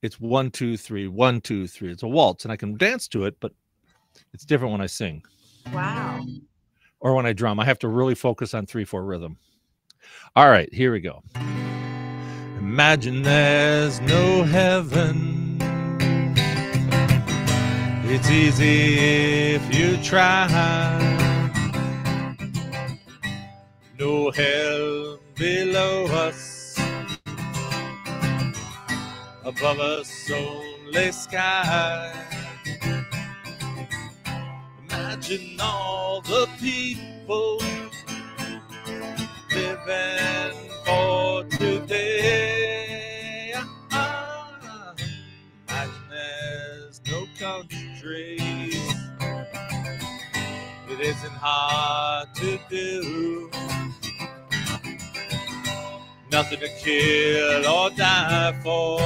[SPEAKER 5] it's 1 2 3 1 2 3. It's a waltz, and I can dance to it, but it's different when I sing.
[SPEAKER 1] Wow.
[SPEAKER 5] Or when I drum. I have to really focus on 3/4 rhythm. All right, here we go. Imagine there's no heaven. It's easy if you try. No hell below us. Above us only sky. Imagine all the people living for today. Imagine there's no countries. It isn't hard to do. Nothing to kill or die for.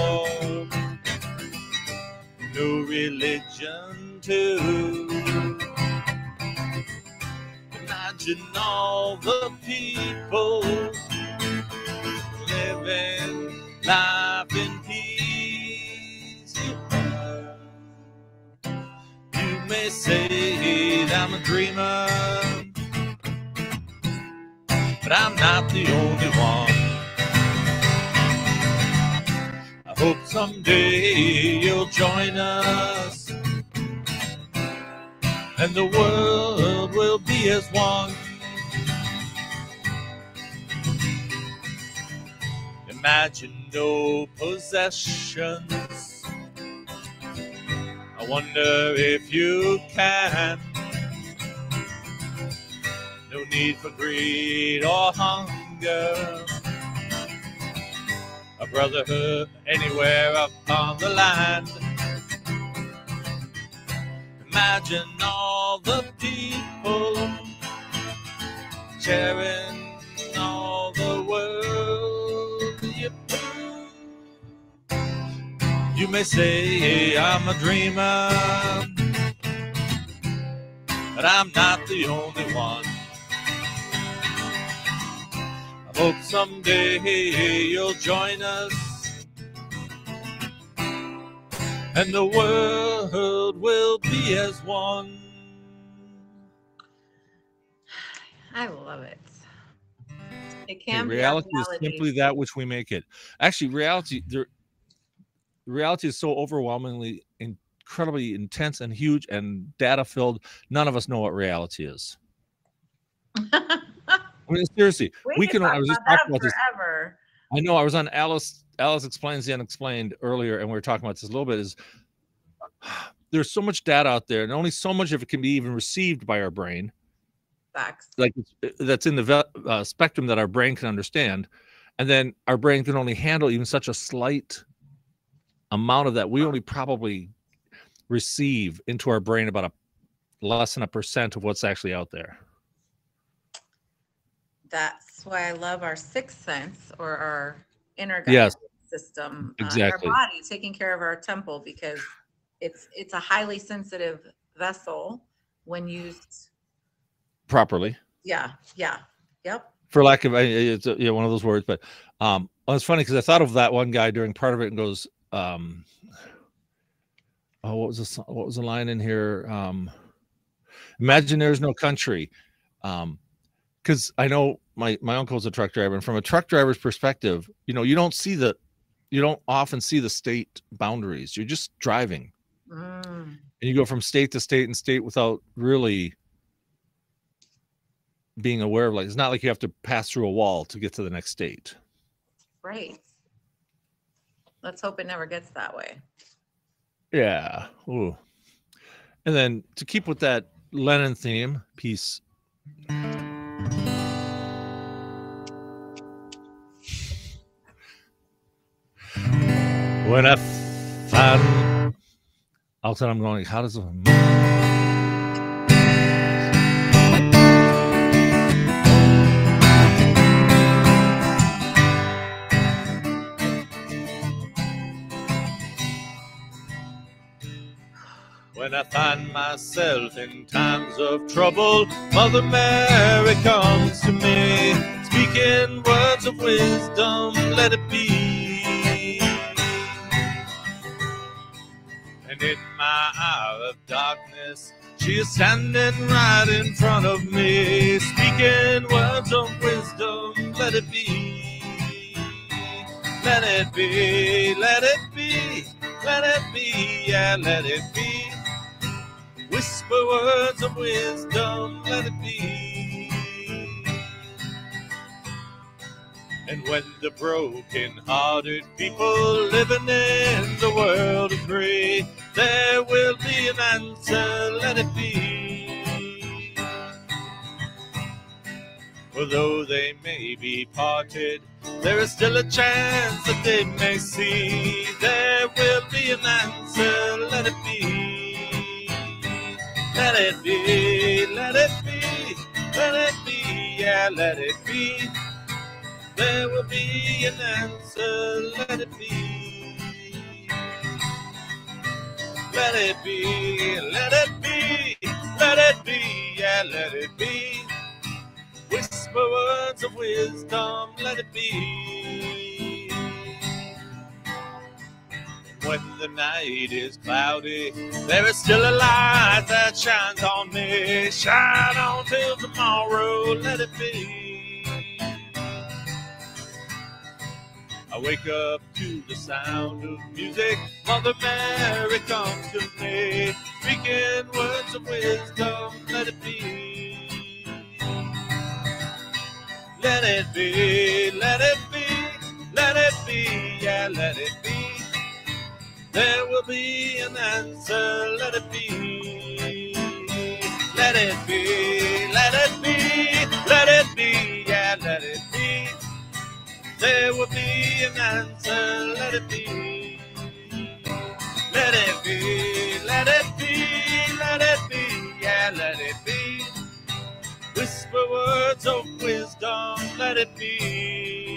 [SPEAKER 5] No religion too. Imagine all the people living life in peace. You may say that I'm a dreamer, but I'm not the only one. I hope someday you'll join us, and the world will be as one. Imagine no possessions. I wonder if you can. No need for greed or hunger. A brotherhood anywhere up on the land. Imagine all the people sharing all the world. You may say I'm a dreamer, but I'm not the only one. I hope someday you'll join us, and the world will be as one.
[SPEAKER 1] I love it. It can be
[SPEAKER 5] reality
[SPEAKER 1] our
[SPEAKER 5] is simply that which we make it. Actually, reality is so overwhelmingly, incredibly intense and huge and data filled. None of us know what reality is. I mean, seriously, we can. I was just talking about this.
[SPEAKER 1] Forever.
[SPEAKER 5] I know. I was on Alice Explains the Unexplained earlier, and we were talking about this a little bit. Is there's so much data out there, and only so much of it can be even received by our brain.
[SPEAKER 1] Facts.
[SPEAKER 5] Like that's in the spectrum that our brain can understand, and then our brain can only handle even such a slight amount of that. We only probably receive into our brain about less than 1% of what's actually out there.
[SPEAKER 1] That's why I love our sixth sense, or our inner
[SPEAKER 5] Yes,
[SPEAKER 1] system.
[SPEAKER 5] exactly.
[SPEAKER 1] Our body taking care of our temple, because it's a highly sensitive vessel when used
[SPEAKER 5] Properly.
[SPEAKER 1] Yeah. Yep.
[SPEAKER 5] For lack of, it's one of those words, but it's funny because I thought of that one guy during part of it and goes, what was the line in here? Imagine there's no country. Because I know my uncle's a truck driver, and from a truck driver's perspective, you don't often see the state boundaries. You're just driving, and you go from state to state and state without really being aware of, like, it's not like you have to pass through a wall to get to the next state.
[SPEAKER 1] Right. Let's hope it never gets that way.
[SPEAKER 5] Yeah. Ooh. And then to keep with that Lennon theme, peace. When I find, all of a sudden I'm going, how does it? When I find myself in times of trouble, Mother Mary comes to me, speaking words of wisdom, let it be. And in my hour of darkness, she is standing right in front of me, speaking words of wisdom, let it be. Let it be, let it be, let it be, yeah, let it be. Whisper words of wisdom, let it be. And when the broken-hearted people living in the world agree, there will be an answer, let it be. For though they may be parted, there is still a chance that they may see. There will be an answer, let it be. Let it be, let it be, let it be, yeah, let it be. There will be an answer, let it be. Let it be, let it be, let it be, yeah, let it be. Whisper words of wisdom, let it be. When the night is cloudy, there is still a light that shines on me. Shine on till tomorrow, let it be. I wake up to the sound of music. Mother Mary comes to me, speaking words of wisdom, let it be. Let it be, let it be, let it be, yeah, let it be. There will be an answer, let it be. Let it be, let it be, let it be, yeah, let it be. There will be an answer, let it be. Let it be, let it be, let it be, yeah, let it be. Whisper words of wisdom, let it be.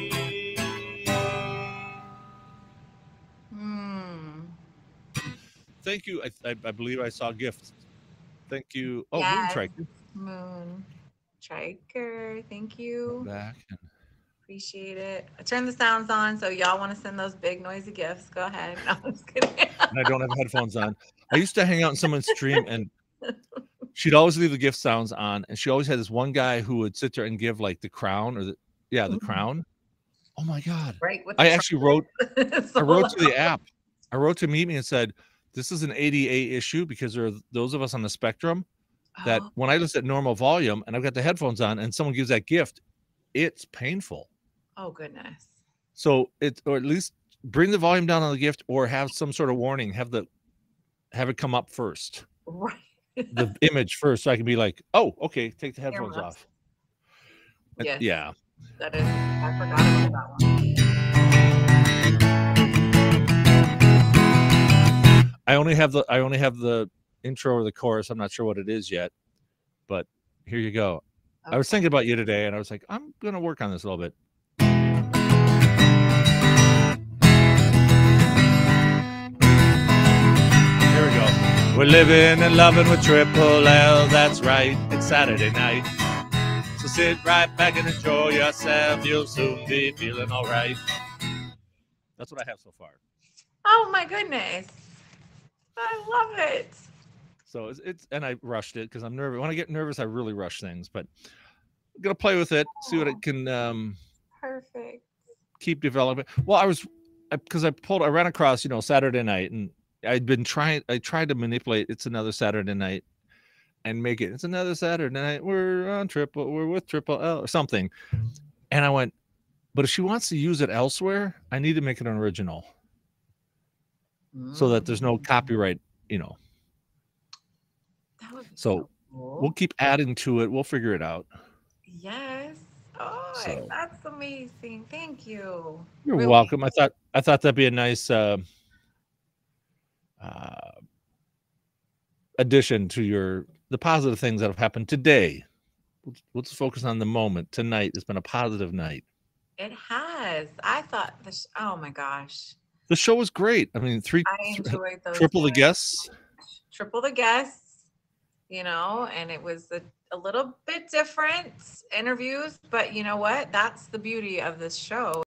[SPEAKER 5] Thank you. I believe I saw gifts. Thank you. Oh,
[SPEAKER 1] Yes.
[SPEAKER 5] Moon
[SPEAKER 1] Moon Triker, thank you.
[SPEAKER 5] back.
[SPEAKER 1] Appreciate it. I turned the sounds on, so y'all want to send those big noisy gifts, go ahead. No, I'm just kidding.
[SPEAKER 5] And I don't have headphones on. I used to hang out in someone's stream, and she'd always leave the gift sounds on, and she always had this one guy who would sit there and give like the crown or the crown. Oh my God.
[SPEAKER 1] Right. With
[SPEAKER 5] I actually wrote
[SPEAKER 1] so
[SPEAKER 5] I wrote to the app. I wrote to Meet Me and said, this is an ADA issue because there are those of us on the spectrum that when I listen at normal volume and I've got the headphones on and someone gives that gift, it's painful.
[SPEAKER 1] Oh goodness.
[SPEAKER 5] So or at least bring the volume down on the gift or have some sort of warning, have it come up first.
[SPEAKER 1] Right.
[SPEAKER 5] The image first, so I can be like, oh, okay, take the headphones off.
[SPEAKER 1] Yes.
[SPEAKER 5] Yeah.
[SPEAKER 1] That is, I forgot about that one.
[SPEAKER 5] I only have the intro or the chorus. I'm not sure what it is yet, but here you go. Okay. I was thinking about you today, and I was like, I'm gonna work on this a little bit. Here we go. We're living and loving with Triple L. That's right. It's Saturday night, so sit right back and enjoy yourself. You'll soon be feeling all right. That's what I have so far.
[SPEAKER 1] Oh my goodness. I love it.
[SPEAKER 5] So it's and I rushed it because I'm nervous. When I get nervous, I really rush things. But I'm gonna play with it, see what it can
[SPEAKER 1] perfect
[SPEAKER 5] keep developing. Well, I ran across Saturday night, and I tried to manipulate it's another Saturday night and make it's another Saturday night. We're with Triple L or something. And I went, but if she wants to use it elsewhere, I need to make it an original. So that there's no copyright,
[SPEAKER 1] That would be
[SPEAKER 5] so
[SPEAKER 1] cool.
[SPEAKER 5] We'll keep adding to it. We'll figure it out.
[SPEAKER 1] Yes. Oh, that's amazing. Thank you.
[SPEAKER 5] You're welcome. I thought that'd be a nice addition to the positive things that have happened today. We'll just focus on the moment. Tonight has been a positive night.
[SPEAKER 1] It has. I thought oh my gosh.
[SPEAKER 5] The show was great. I mean,
[SPEAKER 1] I enjoyed those
[SPEAKER 5] triple the guests.
[SPEAKER 6] triple the guests, you know, and it was a little bit different interviews, but you know what? That's the beauty of this show.